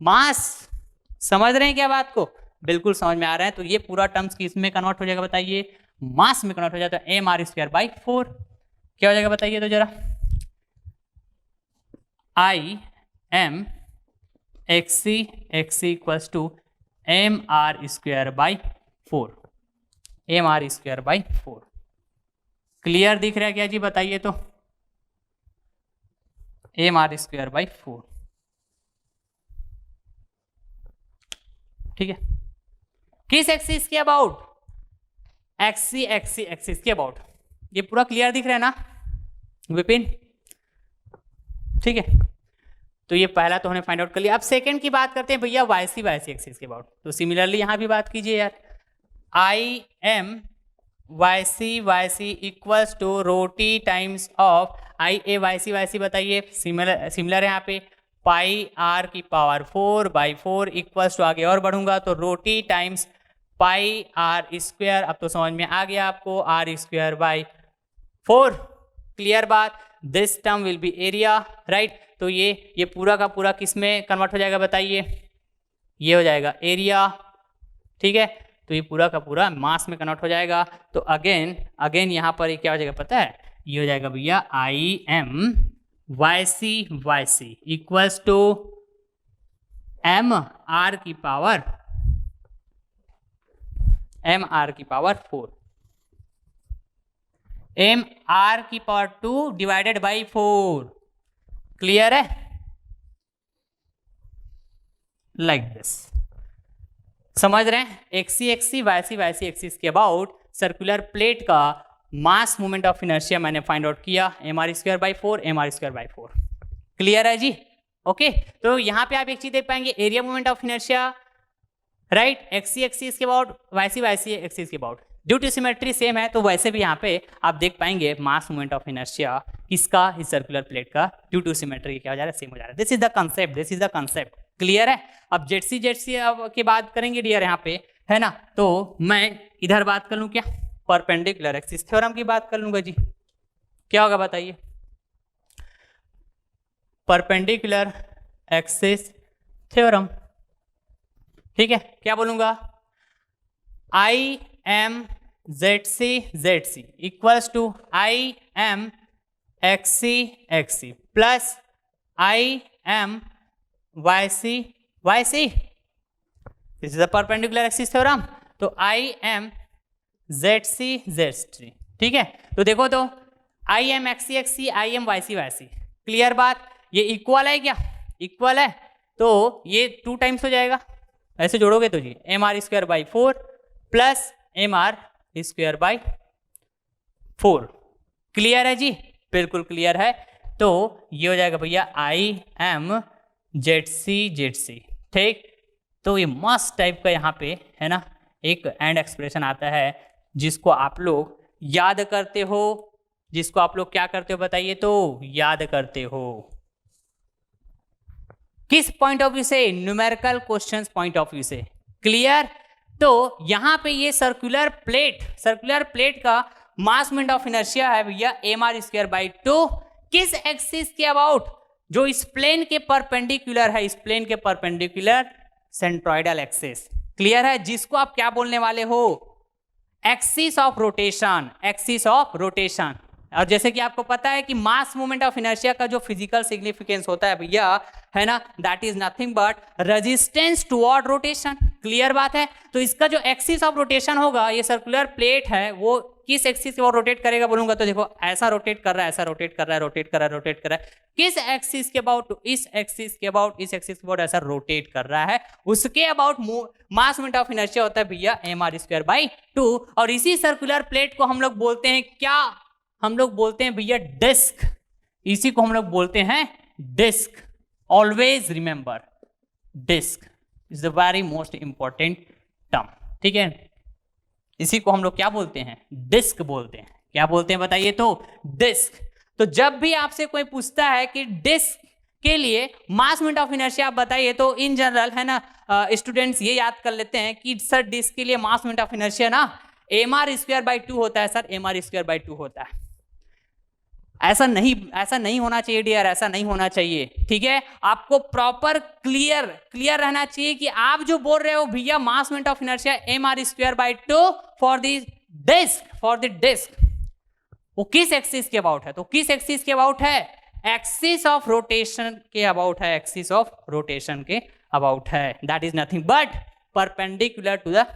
mass, समझ रहे हैं क्या बात को, बिल्कुल समझ में आ रहा है। तो ये पूरा टर्म्स किस में कन्वर्ट हो जाएगा बताइए, मास में कन्वर्ट हो जाता है, एम आर स्क्वायर बाई 4, क्या हो जाएगा बताइए तो जरा, I M X C equals to M R square by 4, M R square by 4, clear दिख रहा है क्या जी बताइए तो, एम आर स्क्वायर बाई 4, ठीक है, किस एक्सिस के अबाउट, एक्सिस के अबाउट, ये पूरा क्लियर दिख रहा है ना विपिन, ठीक है। तो ये पहला तो हमने फाइंड आउट कर लिया। अब सेकंड की बात करते हैं भैया, वाईसी एक्सिस के अबाउट, तो सिमिलरली यहां भी बात कीजिए यार, I M Y C equals to roti times of I A Y C बताइए, सिमिलर है यहाँ पे, पाई आर की पावर 4 बाई 4 इक्वल्स टू, आगे और बढ़ूंगा तो rho T times pi R square, अब तो समझ में आ गया आपको, आर स्क्वायर बाई 4, क्लियर बात, this term will be area, right. तो ये पूरा का पूरा किस में कन्वर्ट हो जाएगा बताइए, ये हो जाएगा एरिया, ठीक है। तो ये पूरा का पूरा मास में कन्वर्ट हो जाएगा। तो अगेन यहाँ पर ये क्या हो जाएगा पता है, ये हो जाएगा भैया I M Y C equals to M R की पावर 4, एम आर की पावर 2 डिवाइडेड बाई 4, क्लियर है, लाइक दिस, समझ रहे हैं, एक्सी वाईसी एक्सिस के अबाउट सर्कुलर प्लेट का मास मोमेंट ऑफ इनर्शिया मैंने फाइंड आउट किया, M R square by 4, M R square by 4, clear है जी, ओके। तो यहां पे आप एक चीज देख पाएंगे, area moment of inertia, right, X C axis के अबाउट, वाईसी एक्सिस के about, due to symmetry same है, तो वैसे भी यहाँ पे आप देख पाएंगे मास मोमेंट ऑफ इनर्शिया किसका, इस सर्कुलर प्लेट का, ड्यू टू सिमेट्री क्या हो जा रहा है, सेम हो जा रहा है, this is the concept, clear है। अब जेडसी की बात करेंगे डियर यहाँ पे, है ना, तो मैं इधर बात कर लूँ क्या, परपेंडिकुलर एक्सिस थ्योरम की बात कर लूंगा जी, क्या होगा बताइए, परपेंडिकुलर एक्सिस थ्योरम, ठीक है, क्या बोलूंगा, I M Z C equals to I M X C plus I M Y C, this is the perpendicular axis theorem. तो आई एम जेड सी, ठीक है। तो देखो तो I M X C I M Y C, clear बात, ये इक्वल है क्या, इक्वल है, तो ये 2 टाइम्स हो जाएगा, ऐसे जोड़ोगे तो जी M R square by 4 plus M R square by 4, clear है जी, बिल्कुल क्लियर है। तो ये हो जाएगा भैया आई एम जेड सी, ठीक। तो ये मस्त टाइप का यहाँ पे है ना एक एंड एक्सप्रेशन आता है, जिसको आप लोग याद करते हो, जिसको आप लोग क्या करते हो बताइए, तो याद करते हो, किस पॉइंट ऑफ व्यू से? Numerical questions point of view से। क्लियर? तो यहां पे ये सर्कुलर प्लेट का मास मोमेंट ऑफ इनर्शिया है भैया mr²/2 किस एक्सिस के अबाउट? जो इस प्लेन के परपेंडिकुलर है, इस प्लेन के परपेंडिकुलर सेंट्रोइडल एक्सिस। क्लियर है? जिसको आप क्या बोलने वाले हो? Axis of rotation, axis of rotation. और जैसे कि आपको पता है कि मास मूवमेंट ऑफ इनर्शिया का जो फिजिकल सिग्निफिकेंस होता है भैया, है ना, that is nothing but resistance toward rotation. Clear बात है? तो इसका जो एक्सिस ऑफ रोटेशन होगा, ये सर्कुलर प्लेट है, वो किस एक्सिस से वो रोटेट करेगा बोलूंगा तो देखो ऐसा रोटेट कर रहा है, ऐसा रोटेट कर रहा है, रोटेट कर रहा है, रोटेट कर रहा है। किस एक्सिस के अबाउट? इस एक्सिस के अबाउट, इस एक्सिस के अबाउट ऐसा रोटेट कर रहा है। उसके about mass moment of inertia होता है भैया mr²/2। और इसी सर्कुलर प्लेट को हम लोग बोलते हैं क्या? हम लोग बोलते हैं भैया डिस्क। इसी को हम लोग बोलते हैं disc. Always remember, disc is the very most important term. ठीक है, इसी को हम लोग क्या बोलते हैं? डिस्क बोलते हैं। क्या बोलते हैं बताइए तो? डिस्क। तो जब भी आपसे कोई पूछता है कि डिस्क के लिए मास मोमेंट ऑफ इनर्शिया आप बताइए, तो इन जनरल, है ना, स्टूडेंट्स ये याद कर लेते हैं कि सर डिस्क के लिए मास मोमेंट ऑफ इनर्शिया ना mr²/2 होता है। सर mr²/2 होता है। ऐसा नहीं होना चाहिए डियर, ऐसा नहीं होना चाहिए। ठीक है, आपको प्रॉपर क्लियर रहना चाहिए कि आप जो बोल रहे हो भैया mass moment of inertia mr²/2 for the disc, वो किस एक्सिस के अबाउट है? तो किस एक्सिस के अबाउट है? एक्सिस ऑफ रोटेशन के अबाउट है, एक्सिस ऑफ रोटेशन के अबाउट है। That is nothing but perpendicular to the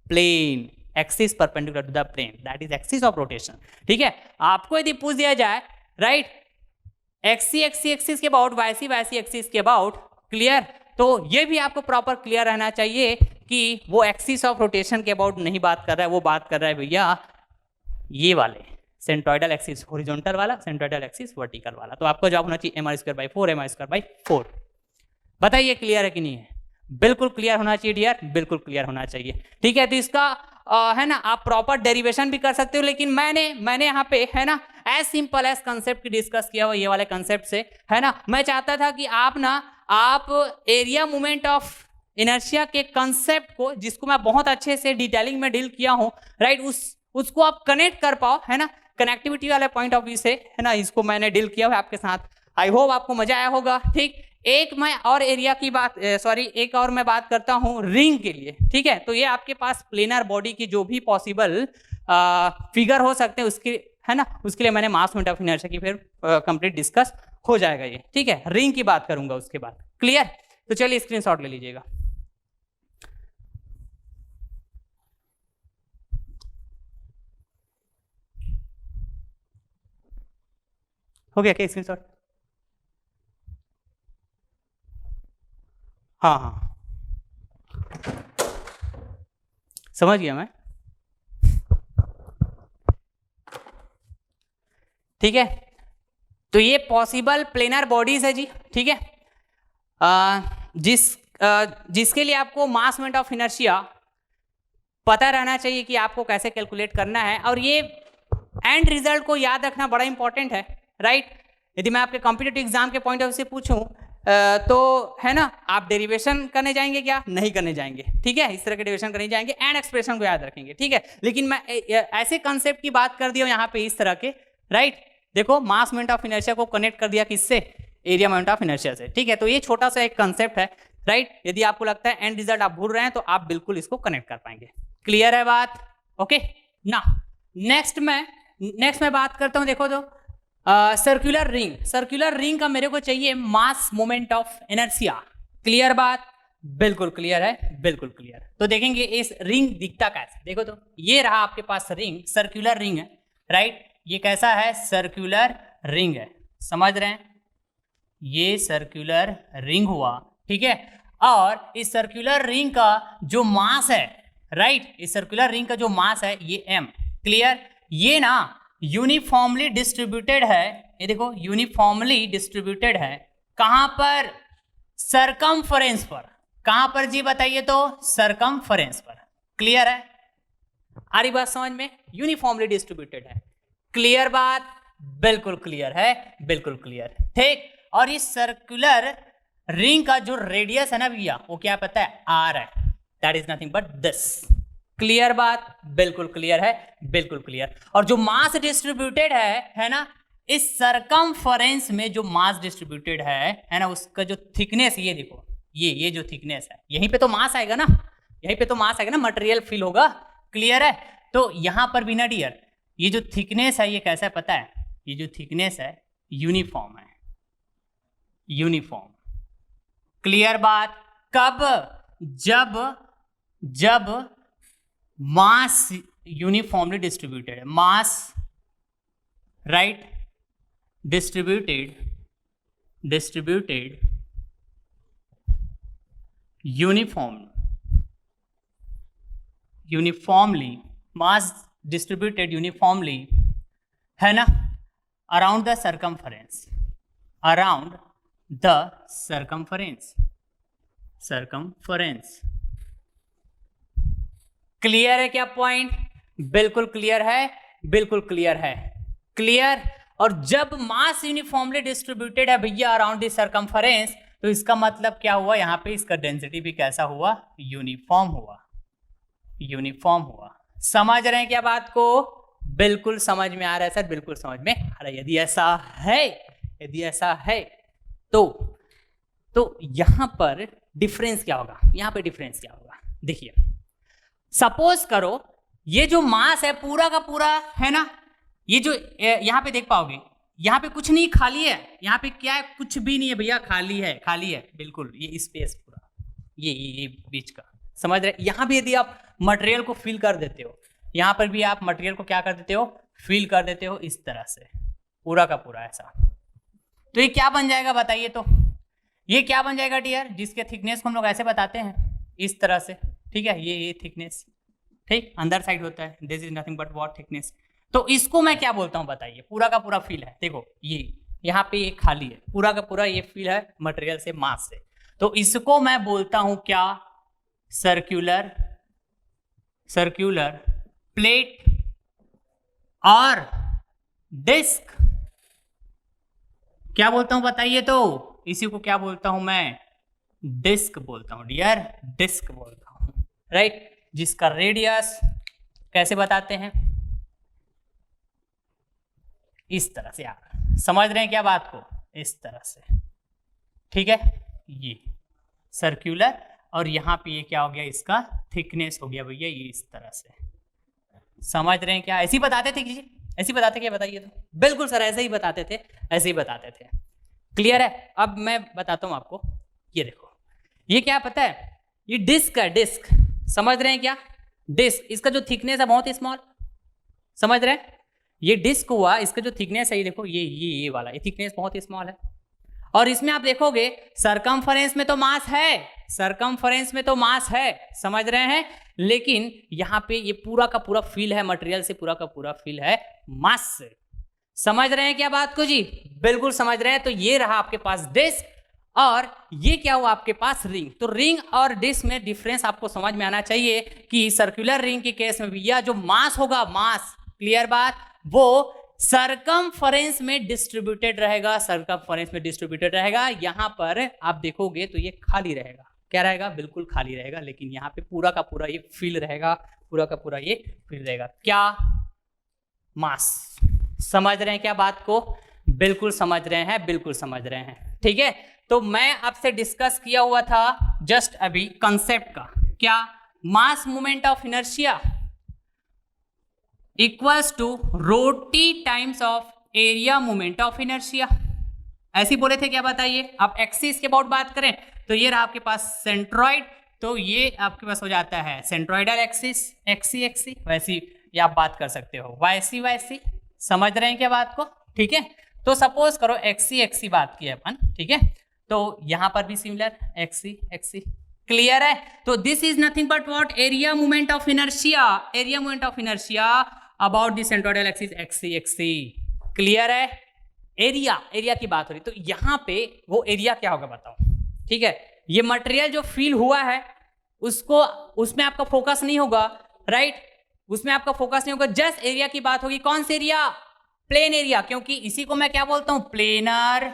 plane, axis perpendicular to the plane, that is axis of rotation. ठीक है, आपको यदि पूछ दिया जाए राइट एक्सिस के अबाउट, वाईसी एक्सिस के अबाउट, क्लियर, तो ये भी आपको प्रॉपर क्लियर रहना चाहिए कि वो एक्सिस ऑफ रोटेशन के अबाउट नहीं बात कर रहा है, वो बात कर रहा है भैया ये वाले सेंट्रोइडल एक्सिस हॉरिजॉन्टल वाला, सेंट्रोइडल एक्सिस वर्टिकल वाला। तो आपको जवाब होना चाहिए mr²/4, mr²/4। बताइए क्लियर है कि नहीं है? बिल्कुल क्लियर होना चाहिए डियर, बिल्कुल क्लियर होना चाहिए। ठीक है, तो इसका है ना, आप प्रॉपर डेरिवेशन भी कर सकते हो, लेकिन मैंने यहाँ पे, है ना, एज सिंपल एज कंसेप्ट की डिस्कस किया हुआ ये वाले कंसेप्ट से, है ना। मैं चाहता था कि आप एरिया मूवमेंट ऑफ इनर्शिया के कंसेप्ट को, जिसको मैं बहुत अच्छे से डिटेलिंग में डील किया हूँ, राइट, उसको आप कनेक्ट कर पाओ, है ना, कनेक्टिविटी वाले पॉइंट ऑफ व्यू से, है ना, इसको मैंने डील किया हुआ आपके साथ। आई होप आपको मजा आया होगा। ठीक, एक और मैं बात करता हूं रिंग के लिए। ठीक है, तो ये आपके पास प्लेनर बॉडी की जो भी पॉसिबल फिगर हो सकते हैं उसके, है ना, उसके लिए मैंने मास मोमेंट ऑफ इनर्शिया की फिर कंप्लीट डिस्कस हो जाएगा ये। ठीक है, रिंग की बात करूंगा उसके बाद। क्लियर? तो चलिए स्क्रीनशॉट ले लीजिएगा। हो गया क्या स्क्रीनशॉट? हाँ, समझ गया मैं। ठीक है, तो ये पॉसिबल प्लेनर बॉडीज है जी। ठीक है, जिसके लिए आपको मास मोमेंट ऑफ इनर्शिया पता रहना चाहिए कि आपको कैसे कैलकुलेट करना है, और ये एंड रिजल्ट को याद रखना बड़ा इंपॉर्टेंट है, राइट। यदि मैं आपके कॉम्पिटिटिव एग्जाम के पॉइंट ऑफ व्यू से पूछूं तो, है ना, आप डेरिवेशन करने जाएंगे क्या? नहीं करने जाएंगे। ठीक है, इस तरह के डेरिवेशन करने जाएंगे, एंड एक्सप्रेशन को याद रखेंगे। ठीक है, लेकिन मैं ऐसे कंसेप्ट की बात कर दिया यहाँ पे इस तरह के, राइट। देखो, मास मोमेंट ऑफ इनर्शिया को कनेक्ट कर दिया किससे? एरिया मोमेंट ऑफ इनर्शिया से। ठीक है, तो ये छोटा सा एक कंसेप्ट है, राइट। यदि आपको लगता है एंड रिजल्ट आप भूल रहे हैं तो आप बिल्कुल इसको कनेक्ट कर पाएंगे। क्लियर है बात? ओके ना, नेक्स्ट मैं बात करता हूं। देखो तो सर्कुलर रिंग का मेरे को चाहिए मास मोमेंट ऑफ इनर्शिया। क्लियर बात? बिल्कुल क्लियर है, बिल्कुल क्लियर। तो देखेंगे इस रिंग दिखता कैसे। देखो तो ये रहा आपके पास रिंग, सर्कुलर रिंग है, राइट। ये कैसा है? सर्कुलर रिंग है, समझ रहे हैं? ये सर्कुलर रिंग हुआ, ठीक है। और इस सर्कुलर रिंग का जो मास है, राइट, इस सर्कुलर रिंग का जो मास है ये m। क्लियर? ये ना यूनिफॉर्मली डिस्ट्रीब्यूटेड है, ये देखो यूनिफॉर्मली डिस्ट्रीब्यूटेड है। कहां पर? सरकमफरेंस पर। कहां पर जी बताइए तो? सरकमफरेंस पर। क्लियर है? आ रही बात समझ में? यूनिफॉर्मली डिस्ट्रीब्यूटेड है। क्लियर बात? बिल्कुल क्लियर है, बिल्कुल क्लियर। ठीक, और इस सर्कुलर रिंग का जो रेडियस है ना भैया वो क्या पता है, आर है, that is nothing but this. Clear बात, बिल्कुल क्लियर है, बिल्कुल क्लियर। और जो मास डिस्ट्रीब्यूटेड है ना, इस सरकमफरेंस में जो मास डिस्ट्रीब्यूटेड है ना, उसका जो थिकनेस, ये देखो, ये जो थिकनेस है, यहीं पे तो मास आएगा ना, यहीं पे तो मास आएगा ना, मटेरियल फील होगा। क्लियर है? तो यहां पर भी ना डियर, ये जो थिकनेस है ये कैसा है पता है, ये जो थिकनेस है यूनिफॉर्म है, यूनिफॉर्म। क्लियर बात? कब? जब मास यूनिफॉर्मली डिस्ट्रीब्यूटेड है, मास राइट डिस्ट्रीब्यूटेड यूनिफॉर्मली, मास डिस्ट्रीब्यूटेड यूनिफॉर्मली है ना, around the circumference, around the circumference. Clear है क्या पॉइंट? बिल्कुल क्लियर है, बिल्कुल क्लियर है। क्लियर? और जब मास यूनिफॉर्मली डिस्ट्रीब्यूटेड है भैया अराउंड द सरकमफरेंस, तो इसका मतलब क्या हुआ, यहां पे इसका डेंसिटी भी कैसा हुआ, यूनिफॉर्म हुआ, यूनिफॉर्म हुआ। समझ रहे हैं क्या बात को? बिल्कुल समझ में आ रहा है सर, बिल्कुल समझ में आ रहा है। यदि ऐसा है तो यहां पर डिफरेंस क्या होगा, यहां पे डिफरेंस क्या होगा, देखिए सपोज करो ये जो मास है पूरा का पूरा है ना, ये जो यहां पे देख पाओगे, यहां पे कुछ नहीं, खाली है, यहां पे क्या है, कुछ भी नहीं है भैया, खाली है बिल्कुल, ये स्पेस पूरा, ये बीच का, समझ रहे? यहां भी यदि आप मटेरियल को फिल कर देते हो, यहां पर भी आप मटेरियल को क्या कर देते हो, फिल कर देते हो इस तरह से, पूरा का पूरा ऐसा, तो ये क्या बन जाएगा बताइए? तो ये क्या बन जाएगा डियर, जिसके थिकनेस को हम लोग ऐसे बताते हैं इस तरह से, ठीक है, ये थिकनेस, ठीक, अंदर साइड होता है, this is nothing but what, thickness. तो इसको मैं क्या बोलता हूं बताइए? पूरा का पूरा फिल है, देखो ये यहाँ पे ये खाली है, पूरा का पूरा ये फिल है मटेरियल से, मास से, तो इसको मैं बोलता हूं क्या, सर्कुलर प्लेट और डिस्क। क्या बोलता हूं बताइए? तो इसी को क्या बोलता हूं मैं, डिस्क बोलता हूं डियर, डिस्क बोलता हूं, राइट, जिसका रेडियस कैसे बताते हैं, इस तरह से। आप समझ रहे हैं क्या बात को, इस तरह से, ठीक है, ये सर्कुलर, और यहां पे ये क्या हो गया, इसका थिकनेस हो गया भैया ये इस तरह से। समझ रहे हैं क्या? ऐसे ही बताते थे कि, ऐसे ही बताते क्या, बताइए तो? बिल्कुल सर, ऐसे ही बताते थे, ऐसे ही बताते थे। क्लियर है? अब मैं बताता हूं आपको, ये देखो, ये क्या पता है, ये डिस्क है, डिस्क, समझ रहे हैं क्या? डिस्क, इसका जो थिकनेस है बहुत स्मॉल, समझ रहे हैं? ये डिस्क हुआ, इसका जो थिकनेस है ये देखो, ये वाला, ये थिकनेस बहुत स्मॉल है, और इसमें आप देखोगे सरकमफरेंस में तो मास है, सरकमफरेंस में तो मास है, समझ रहे हैं, लेकिन यहां पे ये पूरा का पूरा फिल है मटेरियल से, पूरा का पूरा फिल है मास से। समझ रहे हैं क्या बात को जी? बिल्कुल समझ रहे हैं। तो ये रहा आपके पास डिस्क, और ये क्या हुआ आपके पास, रिंग। तो रिंग और डिस्क में डिफरेंस आपको समझ में आना चाहिए कि सर्कुलर रिंग के केस में भैया जो मास होगा, मास, क्लियर बात, वो सरकमफरेंस में डिस्ट्रीब्यूटेड रहेगा, सरकमफरेंस में डिस्ट्रीब्यूटेड रहेगा। यहां पर आप देखोगे तो ये खाली रहेगा, क्या रहेगा, बिल्कुल खाली रहेगा, लेकिन यहाँ पे पूरा का पूरा ये फिल रहेगा, पूरा का पूरा ये फिल रहेगा, क्या, मास। समझ रहे हैं क्या बात को? बिल्कुल समझ रहे हैं, बिल्कुल समझ रहे हैं, ठीक है। तो मैं आपसे डिस्कस किया हुआ था जस्ट अभी कंसेप्ट का, क्या, mass moment of inertia equals to roti times of area moment of inertia, ऐसे बोले थे क्या, बताइए। अब एक्सिस के अबाउट बात करें तो ये रहा आपके पास सेंट्रॉइड, तो ये आपके पास हो जाता है सेंट्रॉइडल एक्सिस, एक्सी, वैसी ये आप बात कर सकते हो, वाईसी। समझ रहे हैं क्या बात को? ठीक है। तो सपोज करो एक्सी बात की अपन, ठीक है, तो यहां पर भी सिमिलर एक्सी। क्लियर है? तो this is nothing but what, area moment of inertia about the centroidal axis X C. Clear है? एरिया की बात हो रही, तो यहां पे वो एरिया क्या होगा बताओ, ठीक है। ये मटेरियल जो फील हुआ है उसको, उसमें आपका फोकस नहीं होगा, राइट, उसमें आपका फोकस नहीं होगा, जस्ट एरिया की बात होगी। कौन सा एरिया? प्लेन एरिया, क्योंकि इसी को मैं क्या बोलता हूं, प्लेनर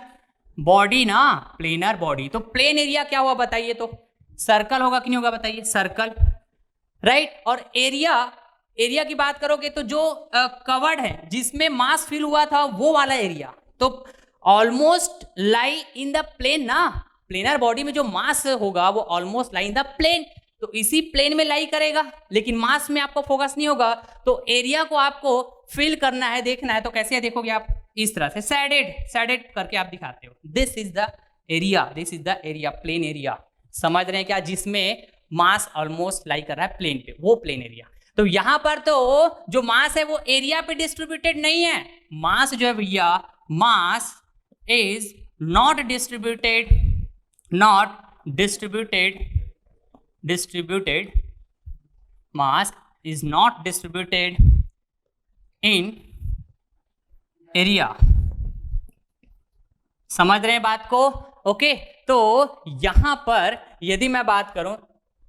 बॉडी ना, प्लेनर बॉडी। तो प्लेन एरिया क्या हुआ बताइए, तो सर्कल होगा कि नहीं होगा बताइए, सर्कल, राइट। और एरिया की बात करोगे तो जो कवर्ड है, जिसमें मास फिल हुआ था, वो वाला एरिया तो almost lie in the plane ना। प्लेनर बॉडी में जो मास होगा वो almost lie in the plane, तो इसी प्लेन में लाई करेगा, लेकिन मास में आपको फोकस नहीं होगा। तो एरिया को आपको फिल करना है, देखना है, तो कैसे देखोगे आप, इस तरह से सैडेड करके आप दिखाते हो। This is the area, plane area, समझ रहे हैं क्या, जिसमें मास ऑलमोस्ट लाई कर रहा है प्लेन पे, वो प्लेन एरिया। तो यहां पर तो जो मास है वो एरिया पे डिस्ट्रीब्यूटेड नहीं है, मास जो है भैया, mass is not distributed mass is not distributed in area। समझ रहे हैं बात को, ओके। तो यहां पर यदि मैं बात करूं,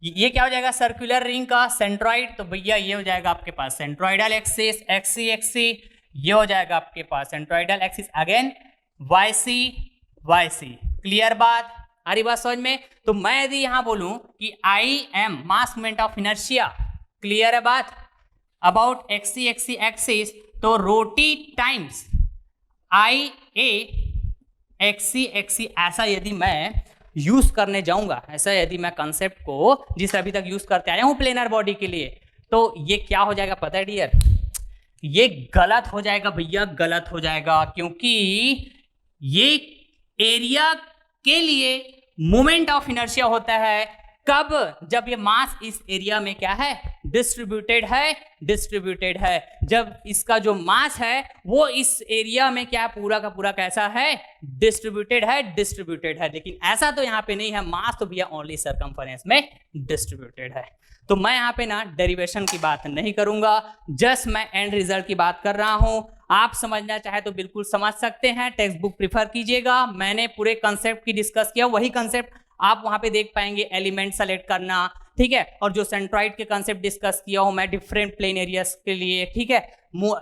ये क्या हो जाएगा, सर्कुलर रिंग का सेंट्रॉइड, तो भैया ये हो जाएगा आपके पास सेंट्रॉइडल एक्सिस, एक्सी, ये हो जाएगा आपके पास centroidal axis, again Y C. Clear बात, आ रही बात समझ में। तो मैं यदि यहां बोलूं कि I am mass moment of inertia, clear है बात, अबाउट एक्सी एक्सिस, तो rho T times I A XC, ऐसा यदि मैं यूज करने जाऊंगा, ऐसा यदि मैं कंसेप्ट को जिस अभी तक यूज करते आया हूं प्लेनर बॉडी के लिए, तो ये क्या हो जाएगा पता है डियर, ये गलत हो जाएगा भैया, गलत हो जाएगा, क्योंकि ये एरिया के लिए मोमेंट ऑफ इनर्शिया होता है कब, जब ये मास इस एरिया में क्या है, डिस्ट्रीब्यूटेड है। जब इसका जो मास है वो इस एरिया में क्या पूरा का पूरा कैसा है, डिस्ट्रीब्यूटेड है। लेकिन ऐसा तो यहाँ पे नहीं है, मास तो भैया ओनली सरकमफरेंस में डिस्ट्रीब्यूटेड है। तो मैं यहाँ पे ना डेरिवेशन की बात नहीं करूंगा, जस्ट मैं एंड रिजल्ट की बात कर रहा हूं। आप समझना चाहे तो बिल्कुल समझ सकते हैं, टेक्स्ट बुक प्रिफर कीजिएगा। मैंने पूरे कंसेप्ट की डिस्कस किया, वही कंसेप्ट आप वहां पे देख पाएंगे, एलिमेंट सेलेक्ट करना, ठीक है, और जो सेंट्रॉइड के कंसेप्ट डिस्कस किया हूं मैं डिफरेंट प्लेन एरियाज के लिए, ठीक है,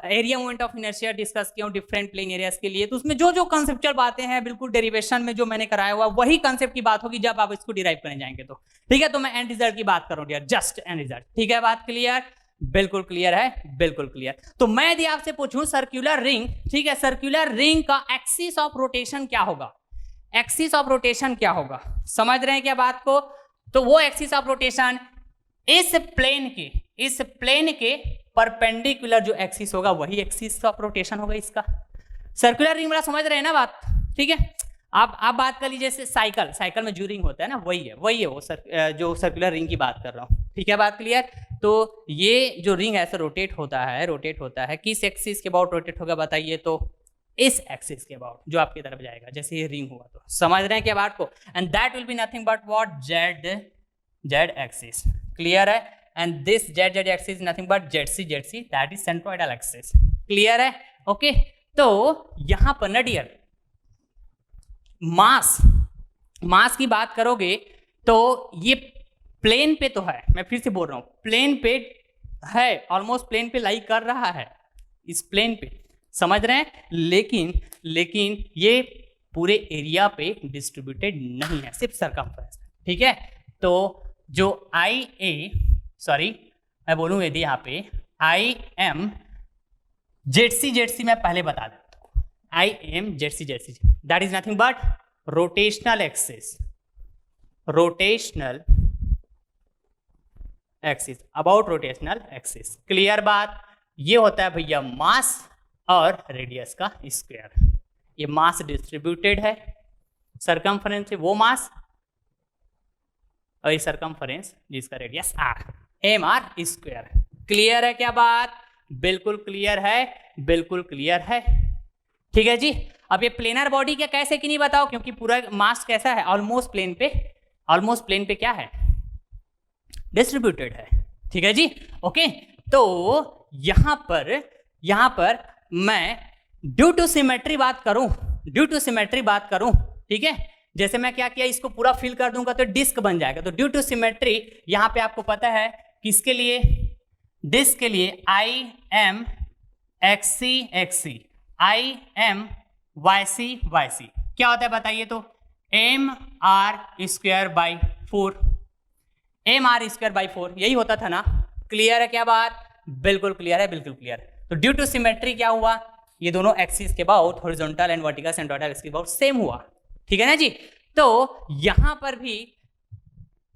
area moment of inertia discuss किया हूं डिफरेंट प्लेन एरियाज के लिए। तो उसमें जो कंसेप्चुअल बातें हैं बिल्कुल डेरिवेशन में जो मैंने कराया हुआ वही कंसेप्ट की बात होगी जब आप इसको डिराइव करने जाएंगे तो, ठीक है। तो मैं एंड रिजल्ट की बात करूं डियर, जस्ट एंड रिजल्ट, ठीक है, बात क्लियर, बिल्कुल क्लियर है, बिल्कुल क्लियर। तो मैं यदि आपसे पूछूं सर्कुलर रिंग, ठीक है, सर्कुलर रिंग का एक्सिस ऑफ रोटेशन क्या होगा, एक्सिस ऑफ रोटेशन क्या होगा, समझ रहे हैं क्या बात को। तो वो एक्सिस ऑफ रोटेशन इस प्लेन के परपेंडिकुलर जो एक्सिस होगा वही एक्सिस ऑफ रोटेशन होगा इसका। सर्कुलर रिंग बड़ा समझ रहे हैं ना बात, ठीक है। आप बात कर लीजिए जैसे साइकिल में जो रिंग होता है ना, वही है वो जो सर्कुलर रिंग की बात कर रहा हूँ, ठीक है, बात क्लियर। तो ये जो रिंग ऐसे रोटेट होता है किस एक्सिस के अबाउट रोटेट होगा बताइए, तो इस एक्सिस के अबाउट जो आपकी तरफ जाएगा, जैसे ये रिंग हुआ, तो समझ रहे हैं क्या बात को। And that will be nothing but what, Z axis, clear है। And this Z axis nothing but Z C, that is centroidal axis, clear है, ओके। तो यहां पर ना डियर मास की बात करोगे तो ये प्लेन पे तो है, मैं फिर से बोल रहा हूं, प्लेन पे है, ऑलमोस्ट प्लेन पे लाई कर रहा है, इस प्लेन पे, समझ रहे हैं, लेकिन ये पूरे एरिया पे डिस्ट्रीब्यूटेड नहीं है, सिर्फ सरकमफ्रेंस, ठीक है। तो जो मैं बोलूं यदि यहाँ पे आई एम जेड मैं पहले बता देता हूं, आई M Z that is nothing but rotational axis about rotational axis, clear बात। ये होता है भैया मास और रेडियस का स्क्वायर, ये मास डिस्ट्रीब्यूटेड है सरकमफ्रेंस से, वो मास और ये सरकमफ्रेंस जिसका radius R, M R square, clear है क्या बात, बिल्कुल क्लियर है, ठीक है जी। अब ये प्लेनर बॉडी क्या कैसे कि नहीं बताओ, क्योंकि पूरा मास कैसा है, ऑलमोस्ट प्लेन पे क्या है, डिस्ट्रीब्यूटेड है, ठीक है जी, ओके। तो यहां पर मैं ड्यू टू सिमेट्री बात करूं, ठीक है, जैसे मैं क्या किया, इसको पूरा फिल कर दूंगा तो डिस्क बन जाएगा। तो ड्यू टू सिमेट्री यहां पे आपको पता है किसके लिए, डिस्क के लिए I M X C, I M Y C, क्या होता है बताइए तो, mr²/4, mr²/4 यही होता था ना। क्लियर है क्या बात? बिल्कुल क्लियर है, बिल्कुल क्लियर। तो ड्यू टू सिमेट्री क्या हुआ, ये दोनों एक्सिस के about horizontal and vertical centroidal axis के अबाउट सेम हुआ, ठीक है ना जी। तो यहां पर भी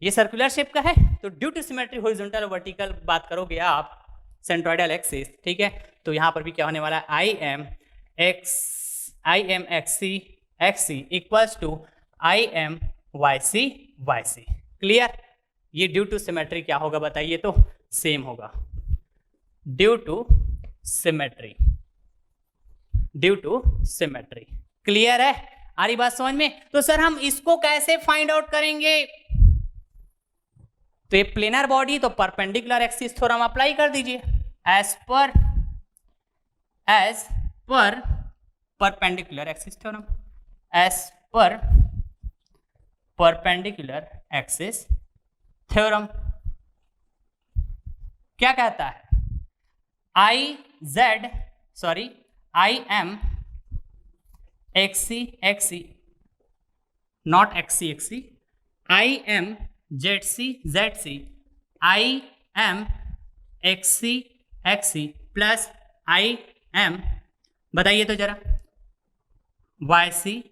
ये सर्कुलर शेप का है, तो ड्यू टू सिमेट्री हॉरिजॉन्टल और वर्टिकल बात करोगे आप सेंट्रोइडल एक्सिस, ठीक है। तो यहां पर भी क्या होने वाला है, I M X C equals to I M Y C. Clear? ये ड्यू टू सिमेट्री क्या होगा बताइए तो, सेम होगा ड्यू टू सिमेट्री। क्लियर है? आ रही बात समझ में? तो सर हम इसको कैसे फाइंड आउट करेंगे? तो ये प्लेनर बॉडी, तो परपेंडिकुलर एक्सिस थ्योरम अप्लाई कर दीजिए। As per perpendicular axis theorem, as per perpendicular axis theorem क्या कहता है, I M X C not X C, I M Z C, I M X C plus I M, बताइए तो जरा, Y C.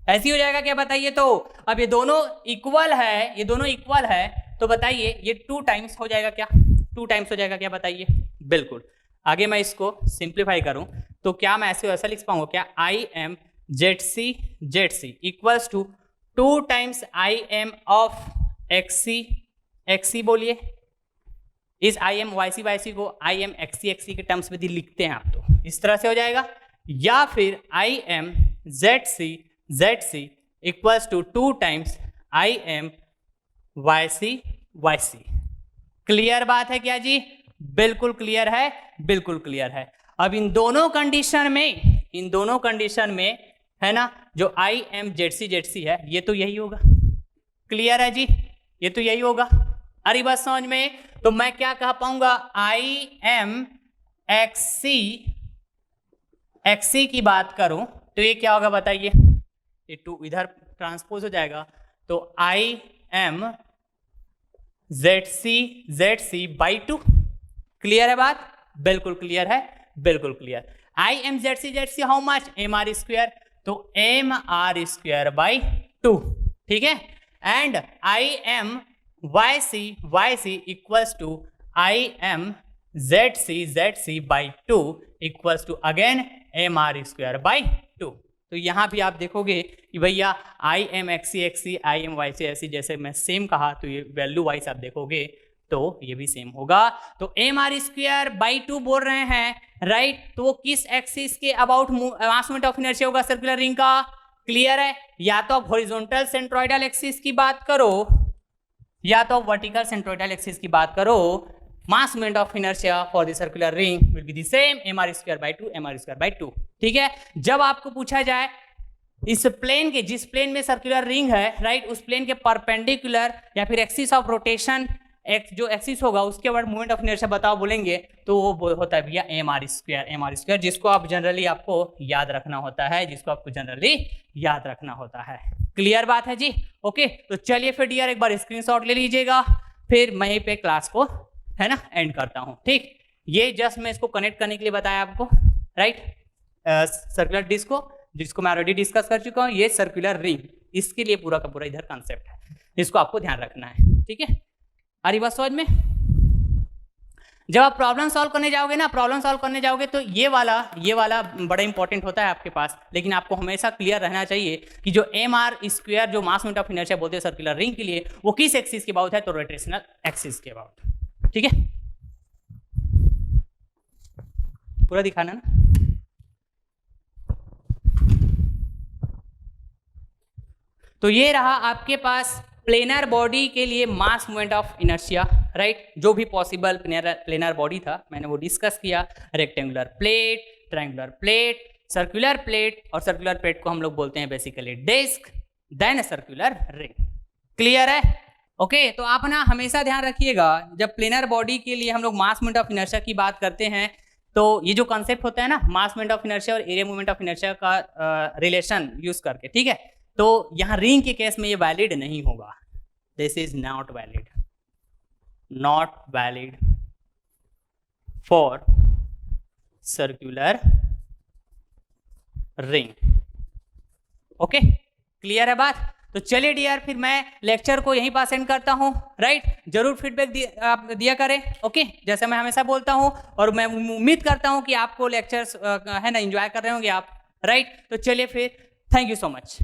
ऐसी हो जाएगा क्या बताइए तो? अब ये दोनों इक्वल है, तो बताइए ये 2 टाइम्स हो जाएगा क्या? 2 टाइम्स हो जाएगा क्या बताइए? बिल्कुल। आगे मैं इसको सिंप्लीफाई करूं तो क्या मैं ऐसा लिख पाऊंगा क्या, I M Z C equals to 2 times I M of X C बोलिए, इस आई एम वाई सी को आई एम एक्सी के टर्म्स में लिखते हैं आप, तो इस तरह से हो जाएगा। या फिर I M Z C equals to 2 times I M Y C. Clear बात है क्या जी? बिल्कुल क्लियर है, बिल्कुल क्लियर है। अब इन दोनों कंडीशन में है ना, जो आई एम जेड सी है, ये तो यही होगा। क्लियर है जी? ये तो यही होगा। अरे बात समझ में? तो मैं क्या कह पाऊंगा, आई एम एक्सी की बात करूं तो ये क्या होगा बताइए, ये 2 इधर ट्रांसपोज हो जाएगा, तो I M Z C by 2। Clear है बात? बिल्कुल क्लियर है, बिल्कुल clear. I M Z C how much, M R square, तो एम आर स्क्वायर बाई 2, ठीक है। And I M Y C equals to I M Z C by 2 equals to again M R square by 2। तो यहां भी आप देखोगे कि भैया I M X C I M Y सी जैसे मैं सेम कहा, तो ये वैल्यू वाइज आप देखोगे तो ये भी सेम होगा। तो एम आर स्क्वायर बाई 2 बोल रहे हैं, राइट। तो वो किस एक्सिस के about mass moment of inertia होगा सर्कुलर रिंग का? क्लियर है? या तो आप हॉरिजॉन्टल सेंट्रोइडल एक्सिस की बात करो या तो वर्टिकल सेंट्रोइडल एक्सिस की बात करो, mass moment of inertia for the circular ring will be the same M R square by 2 M R square by 2, ठीक है। जब आपको पूछा जाए इस प्लेन के, जिस प्लेन में सर्कुलर रिंग है, राइट, उस प्लेन के परपेंडिकुलर या फिर एक्सिस ऑफ रोटेशन जो एक्सिस होगा उसके बाद मोमेंट ऑफ इनर्शिया बताओ बोलेंगे, तो वो होता है भैया एम आर स्क्वायर, जिसको आप जनरली आपको याद रखना होता है, क्लियर बात है जी? ओके, तो चलिए फिर डियर एक बार स्क्रीनशॉट ले लीजिएगा, फिर मैं यहीं पे क्लास को है ना एंड करता हूं, ठीक। ये जस्ट मैं इसको कनेक्ट करने के लिए बताया आपको, राइट, सर्कुलर डिस्क को, जिसको मैं ऑलरेडी डिस्कस कर चुका हूं, ये सर्कुलर रिंग, इसके लिए पूरा का पूरा इधर कंसेप्ट है, इसको आपको ध्यान रखना है, ठीक है। अरे बस समझ में? जब आप प्रॉब्लम सॉल्व करने जाओगे तो ये वाला बड़ा इंपॉर्टेंट होता है आपके पास, लेकिन आपको हमेशा क्लियर रहना चाहिए कि जो एम आर स्क्वायर जो मास मोमेंट ऑफ इनर्शिया बोलते हैं सर्कुलर रिंग के लिए, वो किस एक्सिस के अबाउट है, तो रोटेशनल एक्सिस के अबाउट, ठीक है। पूरा दिखाना ना। तो ये रहा आपके पास प्लेनर बॉडी के लिए मास मोमेंट ऑफ इनर्शिया, राइट। जो भी पॉसिबल प्लेनर बॉडी था मैंने वो डिस्कस किया, rectangular plate, triangular plate, circular plate, और सर्कुलर प्लेट को हम लोग बोलते हैं basically disc, then circular ring. Clear है? ओके, तो आप ना हमेशा ध्यान रखिएगा, जब प्लेनर बॉडी के लिए हम लोग मास मोमेंट ऑफ इनर्शिया की बात करते हैं तो ये जो कॉन्सेप्ट होता है ना मास मोमेंट ऑफ इनर्शिया और एरिया मोमेंट ऑफ इनर्शिया का रिलेशन यूज करके, ठीक है, तो यहाँ रिंग के केस में ये वैलिड नहीं होगा, this is not valid for circular ring. Okay, clear है बात? तो चलिए डियर, फिर मैं लेक्चर को यहीं पास एंड करता हूं, राइट। जरूर फीडबैक आप दिया करें, ओके, जैसे मैं हमेशा बोलता हूं, और मैं उम्मीद करता हूं कि आपको लेक्चर्स है ना एंजॉय कर रहे होंगे आप, राइट। तो चलिए फिर, थैंक यू सो मच।